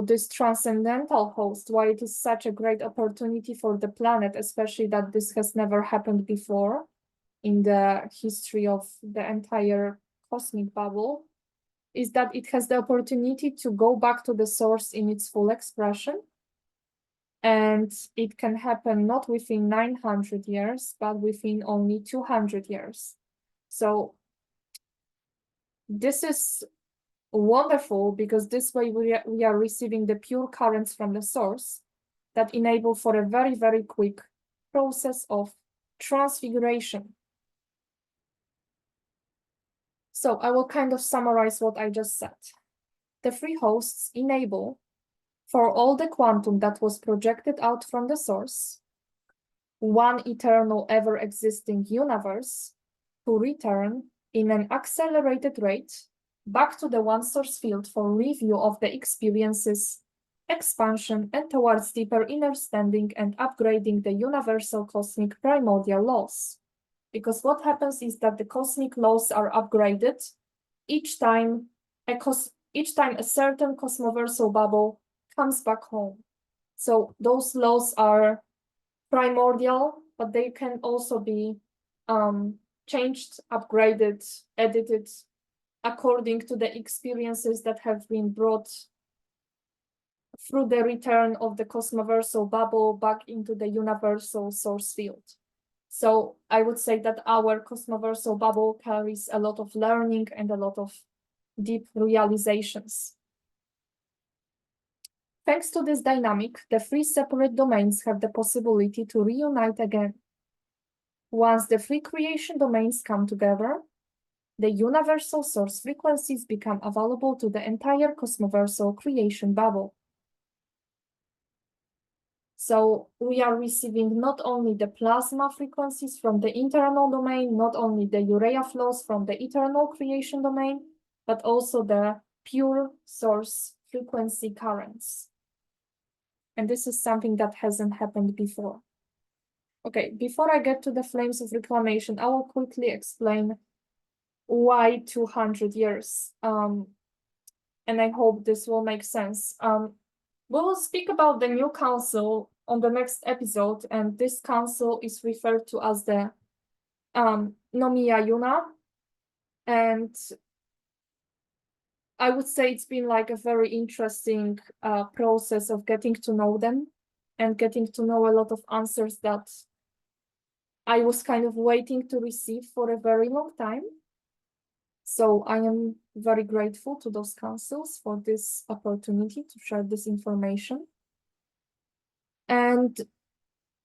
this transcendental host, why it is such a great opportunity for the planet, especially that this has never happened before in the history of the entire cosmic bubble, is that it has the opportunity to go back to the source in its full expression. And it can happen not within 900 years, but within only 200 years. So this is wonderful because this way we are receiving the pure currents from the source that enable for a very, very quick process of transfiguration. So I will kind of summarize what I just said. The free hosts enable for all the quantum that was projected out from the source, one eternal ever-existing universe, to return in an accelerated rate back to the one source field for review of the experiences, expansion, and towards deeper understanding and upgrading the universal cosmic primordial laws. Because what happens is that the cosmic laws are upgraded each time a certain cosmoversal bubble comes back home. So those laws are primordial, but they can also be changed, upgraded, edited according to the experiences that have been brought through the return of the cosmoversal bubble back into the universal source field. So I would say that our cosmoversal bubble carries a lot of learning and a lot of deep realizations. Thanks to this dynamic, the three separate domains have the possibility to reunite again. Once the three creation domains come together, the universal source frequencies become available to the entire cosmoversal creation bubble. So we are receiving not only the plasma frequencies from the internal domain, not only the urea flows from the eternal creation domain, but also the pure source frequency currents. And this is something that hasn't happened before. Okay, before I get to the flames of reclamation, I will quickly explain why 200 years. And I hope this will make sense. We will speak about the new council on the next episode, and this council is referred to as the Nomiya Yuna. And I would say it's been like a very interesting process of getting to know them and getting to know a lot of answers that I was kind of waiting to receive for a very long time. So I am very grateful to those councils for this opportunity to share this information. And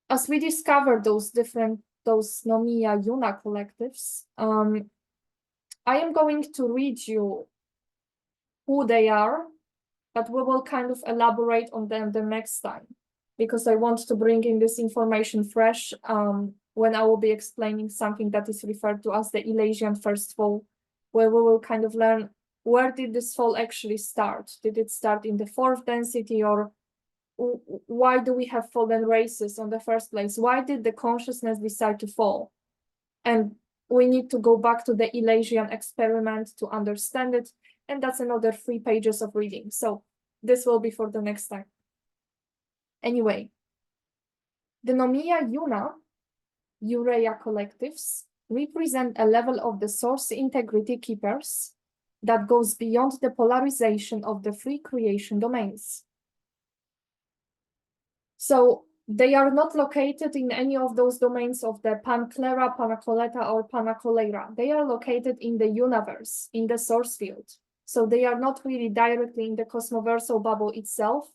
as we discover those Nomiya Yuna collectives, I am going to read you who they are, but we will kind of elaborate on them the next time, because I want to bring in this information fresh when I will be explaining something that is referred to as the Elasian first fall, where we will kind of learn where did this fall actually start? Did it start in the fourth density, or why do we have fallen races in the first place? Why did the consciousness decide to fall? And we need to go back to the Elasian experiment to understand it. And that's another 3 pages of reading. So this will be for the next time. Anyway, the Nomiya Yuna, urea collectives, represent a level of the source integrity keepers that goes beyond the polarization of the three creation domains. So they are not located in any of those domains of the Panclera, Panacoleta, or Panacolera. They are located in the universe, in the source field. So they are not really directly in the cosmoversal bubble itself.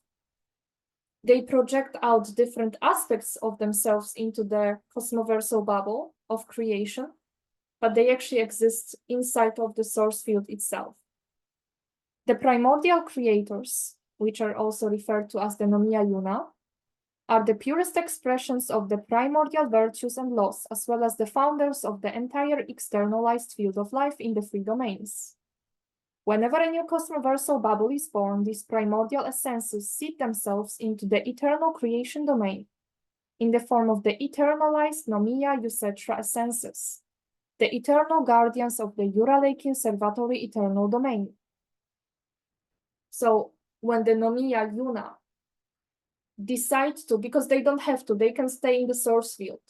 They project out different aspects of themselves into the cosmoversal bubble of creation, but they actually exist inside of the source field itself. The primordial creators, which are also referred to as the Nomiya Yuna, are the purest expressions of the primordial virtues and laws, as well as the founders of the entire externalized field of life in the three domains. Whenever a new cosmoversal bubble is born, these primordial essences seed themselves into the eternal creation domain in the form of the eternalized Nomiya Yusetra essences, the eternal guardians of the Uralei Conservatory eternal domain. So when the Nomiya Yuna decide to, because they don't have to, they can stay in the source field,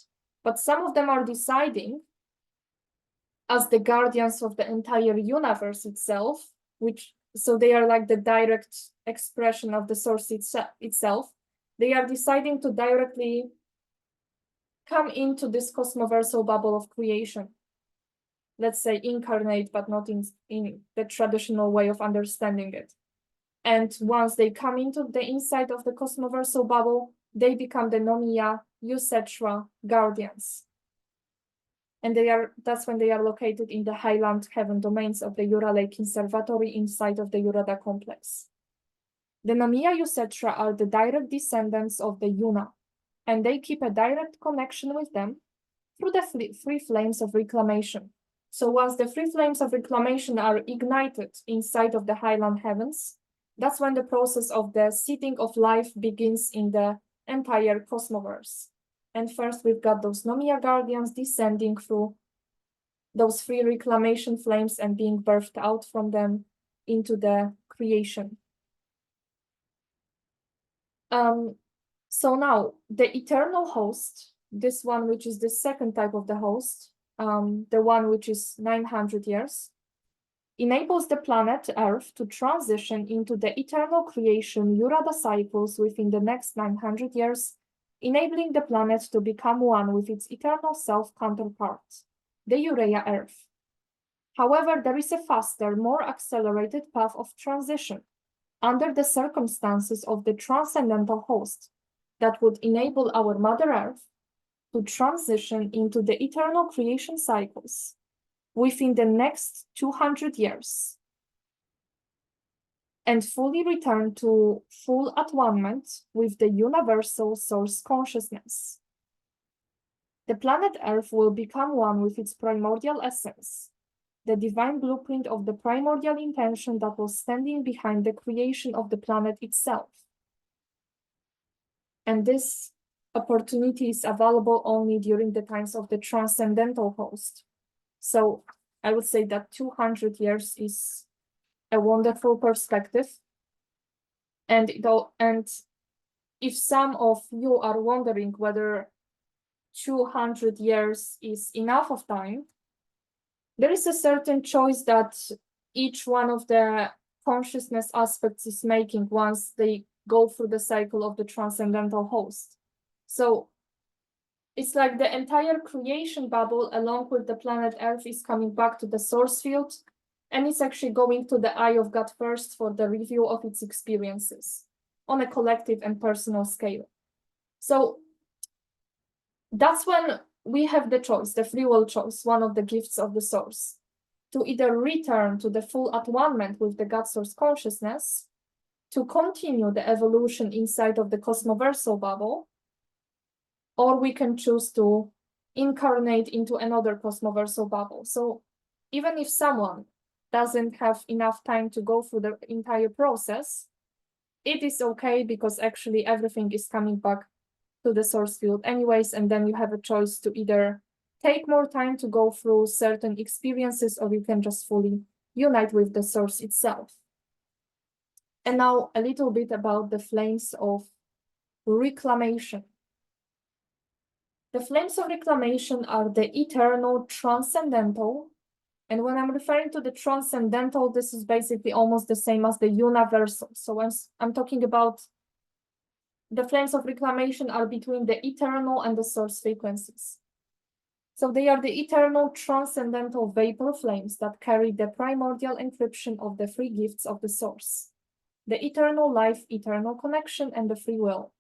but some of them are deciding as the guardians of the entire universe itself, so they are like the direct expression of the source itself. They are deciding to directly come into this cosmoversal bubble of creation. let's say, incarnate, but not in the traditional way of understanding it. And once they come into the inside of the cosmoversal bubble, they become the Nomia Eucetra guardians. And that's when they are located in the highland heaven domains of the Jura Lake Conservatory inside of the Jurada complex. The Nomia Eucetra are the direct descendants of the Yuna, and they keep a direct connection with them through the free flames of reclamation. So once the free flames of reclamation are ignited inside of the highland heavens, that's when the process of the seeding of life begins in the entire cosmoverse. And first, we've got those Nomia guardians descending through those free reclamation flames and being birthed out from them into the creation. So now, the eternal host, this one which is the second type of the host, the one which is 900 years, enables the planet Earth to transition into the eternal creation Jurada cycles within the next 900 years, enabling the planet to become one with its eternal self counterpart, the Urea Earth. However, there is a faster, more accelerated path of transition under the circumstances of the transcendental host that would enable our Mother Earth to transition into the eternal creation cycles within the next 200 years and fully return to full at-one-ment with the universal source consciousness. The planet Earth will become one with its primordial essence, the divine blueprint of the primordial intention that was standing behind the creation of the planet itself. And this opportunity is available only during the times of the transcendental host. So I would say that 200 years is a wonderful perspective. And if some of you are wondering whether 200 years is enough of time, there is a certain choice that each one of the consciousness aspects is making once they go through the cycle of the transcendental host. So it's like the entire creation bubble along with the planet Earth is coming back to the source field, and it's actually going to the eye of God first for the review of its experiences on a collective and personal scale. So that's when we have the choice, the free will choice, one of the gifts of the source, to either return to the full at-one-ment with the God source consciousness, to continue the evolution inside of the cosmoversal bubble, or we can choose to incarnate into another cosmoversal bubble. So even if someone doesn't have enough time to go through the entire process, it is okay because actually everything is coming back to the source field anyways, and then you have a choice to either take more time to go through certain experiences, or you can just fully unite with the source itself. And now a little bit about the flames of reclamation. The flames of reclamation are the eternal transcendental, and when I'm referring to the transcendental, this is basically almost the same as the universal. So when I'm talking about the flames of reclamation are between the eternal and the source frequencies. So they are the eternal transcendental vapor flames that carry the primordial encryption of the free gifts of the source, the eternal life, eternal connection, and the free will,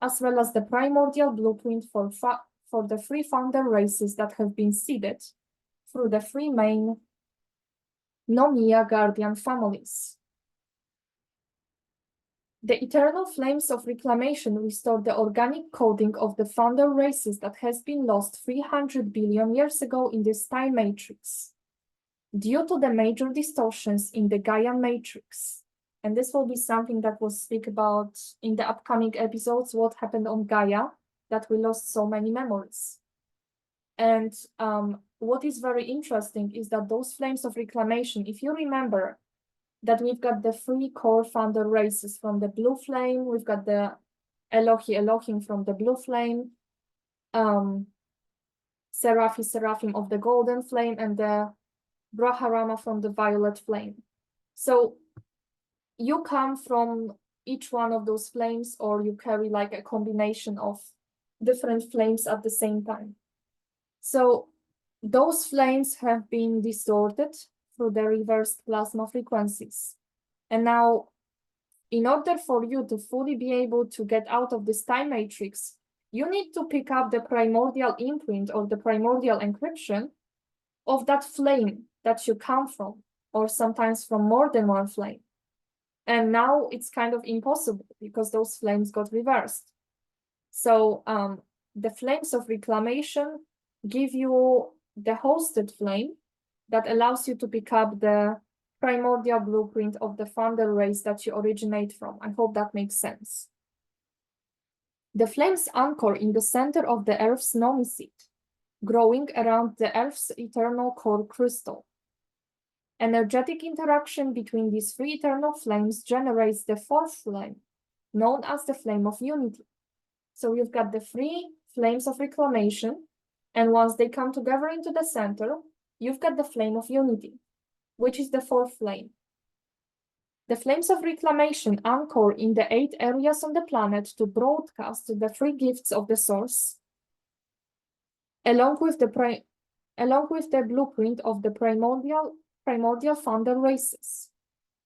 as well as the primordial blueprint for the free founder races that have been seeded through the three main Nomia guardian families. The eternal flames of reclamation restore the organic coding of the founder races that has been lost 300 billion years ago in this time matrix, due to the major distortions in the Gaian matrix. And this will be something that we'll speak about in the upcoming episodes, what happened on Gaia, that we lost so many memories. And what is very interesting is that those flames of reclamation, if you remember that we've got the three core founder races from the blue flame, we've got the Elohim from the blue flame, Seraphim of the golden flame, and the Braharama from the violet flame. So you come from each one of those flames, or you carry like a combination of different flames at the same time. So those flames have been distorted through the reversed plasma frequencies. And now, in order for you to fully be able to get out of this time matrix, you need to pick up the primordial imprint or the primordial encryption of that flame that you come from, or sometimes from more than one flame. And now it's kind of impossible because those flames got reversed. So the flames of reclamation give you the hosted flame that allows you to pick up the primordial blueprint of the thunder rays that you originate from. I hope that makes sense. The flames anchor in the center of the Earth's nomisid, growing around the Earth's eternal core crystal. Energetic interaction between these three eternal flames generates the fourth flame, known as the flame of unity. So you've got the three flames of reclamation, and once they come together into the center, you've got the flame of unity, which is the fourth flame. The flames of reclamation anchor in the 8 areas on the planet to broadcast the three gifts of the source, along with the blueprint of the primordial thunder races.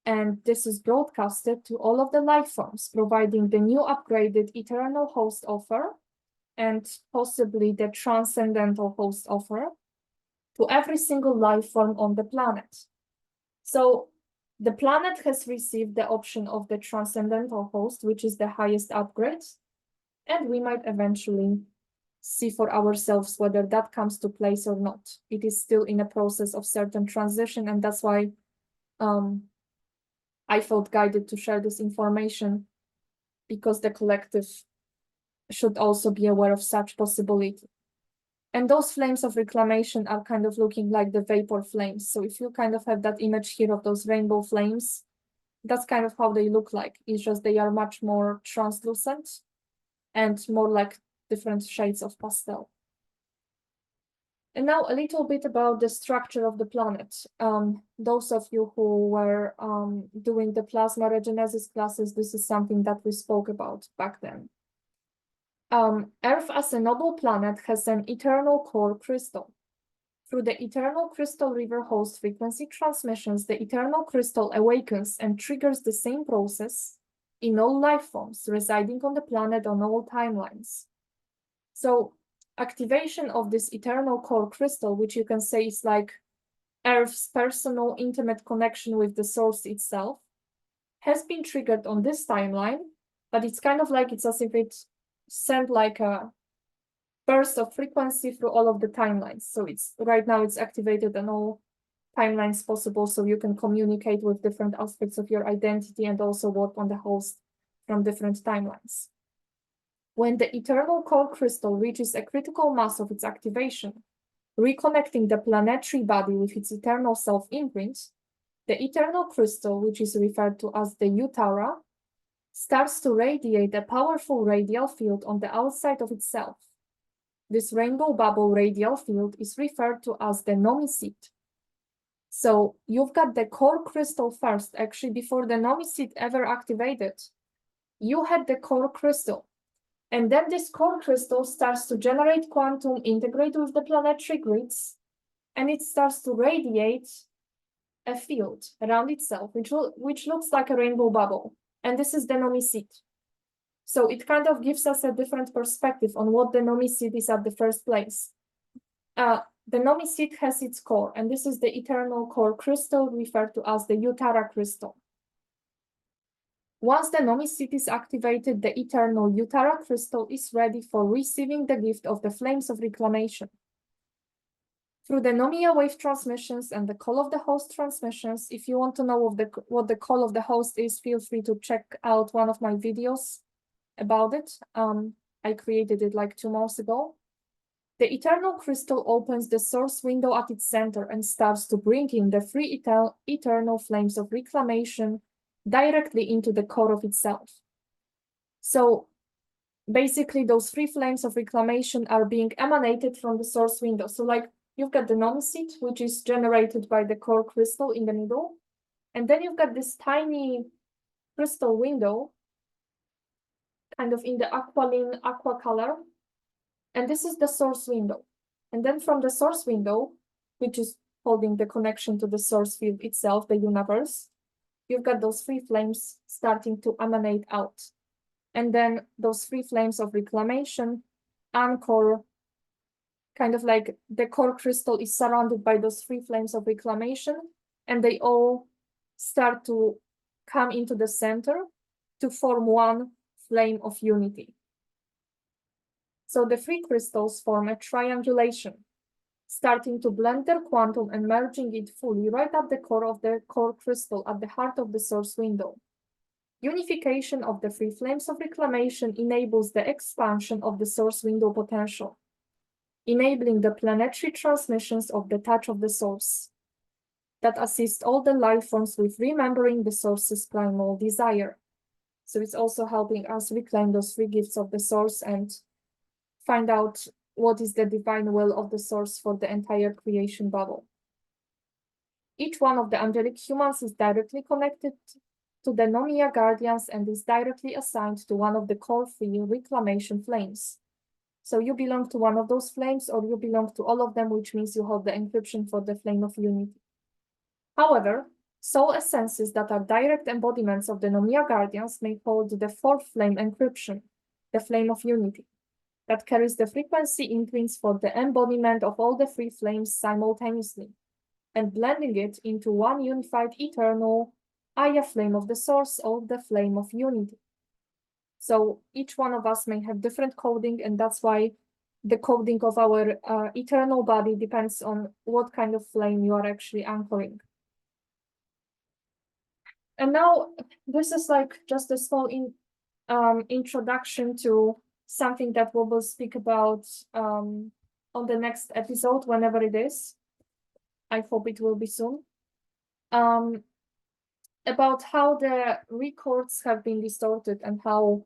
And this is broadcasted to all of the life forms, providing the new upgraded eternal host offer and possibly the transcendental host offer to every single life form on the planet. So the planet has received the option of the transcendental host, which is the highest upgrade, and we might eventually see for ourselves whether that comes to place or not. It is still in a process of certain transition, and that's why I felt guided to share this information, because the collective should also be aware of such possibility. And those flames of reclamation are kind of looking like the vapor flames. So if you kind of have that image here of those rainbow flames, that's kind of how they look like. It's just they are much more translucent and more like different shades of pastel. And now a little bit about the structure of the planet. Those of you who were doing the plasma regenesis classes, this is something that we spoke about back then. Earth as a noble planet has an eternal core crystal. Through the eternal crystal river host frequency transmissions, the eternal crystal awakens and triggers the same process in all life forms residing on the planet on all timelines. So activation of this eternal core crystal, which you can say is like Earth's personal intimate connection with the source itself, has been triggered on this timeline, but it's kind of like it's as if it sent like a burst of frequency through all of the timelines. So it's right now it's activated on all timelines possible, so you can communicate with different aspects of your identity and also work on the host from different timelines. When the eternal core crystal reaches a critical mass of its activation, reconnecting the planetary body with its eternal self-imprint, the eternal crystal, which is referred to as the Utara, starts to radiate a powerful radial field on the outside of itself. This rainbow bubble radial field is referred to as the nomisid. So you've got the core crystal first, actually before the nomisid ever activated. You had the core crystal. And then this core crystal starts to generate quantum, integrate with the planetary grids, and it starts to radiate a field around itself, which looks like a rainbow bubble. And this is the nomisid. So it kind of gives us a different perspective on what the nomisid is at the first place. The nomisid has its core, and this is the eternal core crystal referred to as the Utara crystal. Once the nomisid is activated, the eternal Utara crystal is ready for receiving the gift of the flames of reclamation. Through the Nomia wave transmissions and the call of the host transmissions, if you want to know what the call of the host is, feel free to check out one of my videos about it. I created it like 2 months ago. The eternal crystal opens the source window at its center and starts to bring in the three eternal flames of reclamation directly into the core of itself. So basically those 3 flames of reclamation are being emanated from the source window. So like you've got the nomisid, which is generated by the core crystal in the middle. And then you've got this tiny crystal window kind of in the aqua color. And this is the source window. And then from the source window, which is holding the connection to the source field itself, the universe, you've got those three flames starting to emanate out. And then those three flames of reclamation anchor, kind of like the core crystal is surrounded by those three flames of reclamation, and they all start to come into the center to form one flame of unity. So the three crystals form a triangulation, starting to blend their quantum and merging it fully right at the core of the core crystal at the heart of the source window. Unification of the three flames of reclamation enables the expansion of the source window potential, enabling the planetary transmissions of the touch of the source that assist all the life forms with remembering the source's primal desire. So it's also helping us reclaim those three gifts of the source and find out what is the divine will of the source for the entire creation bubble. Each one of the angelic humans is directly connected to the Nomia guardians and is directly assigned to one of the core three reclamation flames. So you belong to one of those flames, or you belong to all of them, which means you hold the encryption for the flame of unity. However, soul essences that are direct embodiments of the Nomia guardians may hold the fourth flame encryption, the flame of unity, that carries the frequency imprints for the embodiment of all the three flames simultaneously, and blending it into one unified eternal Aya flame of the source, or the flame of unity. So each one of us may have different coding, and that's why the coding of our eternal body depends on what kind of flame you are actually anchoring. And now this is like just a small introduction to something that we will speak about on the next episode, whenever it is. I hope it will be soon. About how the records have been distorted and how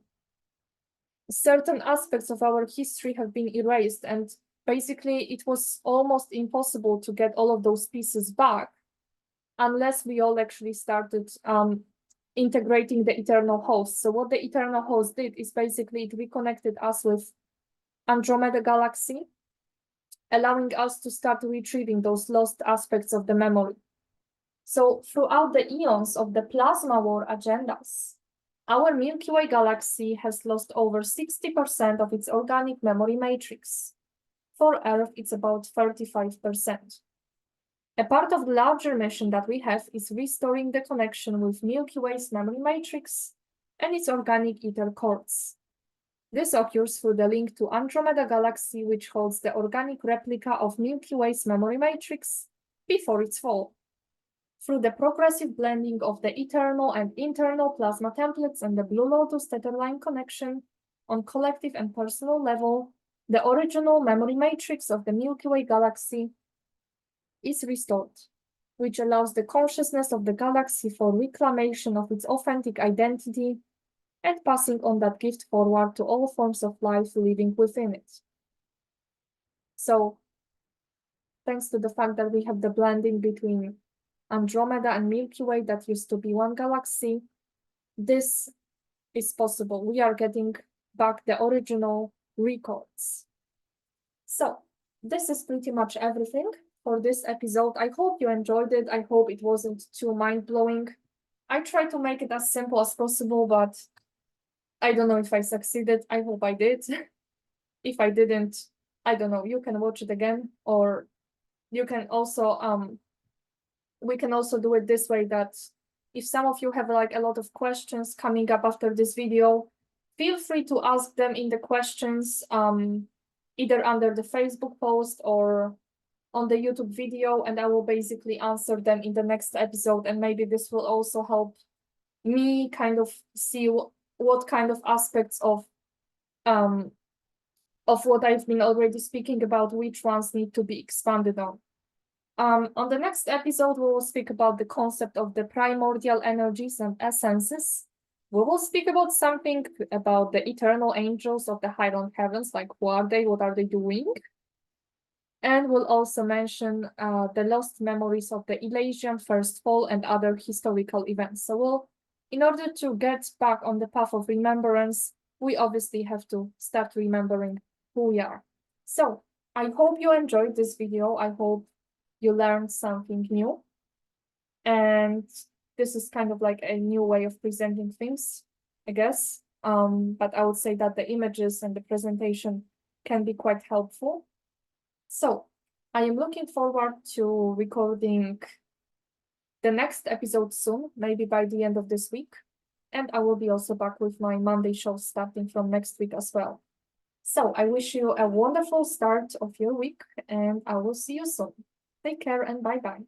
certain aspects of our history have been erased, and basically it was almost impossible to get all of those pieces back unless we all actually started integrating the eternal host. So what the eternal host did is basically it reconnected us with Andromeda galaxy, allowing us to start retrieving those lost aspects of the memory. So throughout the eons of the plasma war agendas, our Milky Way galaxy has lost over 60% of its organic memory matrix. For Earth, it's about 35%. A part of the larger mission that we have is restoring the connection with Milky Way's memory matrix and its organic ether cores. This occurs through the link to Andromeda galaxy, which holds the organic replica of Milky Way's memory matrix before its fall. Through the progressive blending of the eternal and internal plasma templates and the Blue Lotus Tether line connection on collective and personal level, the original memory matrix of the Milky Way galaxy is restored, which allows the consciousness of the galaxy for reclamation of its authentic identity and passing on that gift forward to all forms of life living within it. So, thanks to the fact that we have the blending between Andromeda and Milky Way that used to be one galaxy, this is possible. We are getting back the original records. So this is pretty much everything for this episode. I hope you enjoyed it. I hope it wasn't too mind-blowing. I tried to make it as simple as possible, but I don't know if I succeeded. I hope I did. If I didn't, I don't know. You can watch it again, or you can also we can also do it this way, that if some of you have like a lot of questions coming up after this video, feel free to ask them in the questions, either under the Facebook post or on the YouTube video, and I will basically answer them in the next episode. And maybe this will also help me kind of see what kind of aspects of what I've been already speaking about, which ones need to be expanded on. On the next episode, we will speak about the concept of the primordial energies and essences. We will speak about something about the eternal angels of the higher heavens, like who are they, what are they doing? And we'll also mention the lost memories of the Elysian first fall and other historical events. So in order to get back on the path of remembrance, we obviously have to start remembering who we are. So I hope you enjoyed this video. I hope you learned something new. And this is kind of like a new way of presenting things, I guess. But I would say that the images and the presentation can be quite helpful. So I am looking forward to recording the next episode soon, maybe by the end of this week. And I will be also back with my Monday show starting from next week as well. So I wish you a wonderful start of your week, and I will see you soon. Take care and bye-bye.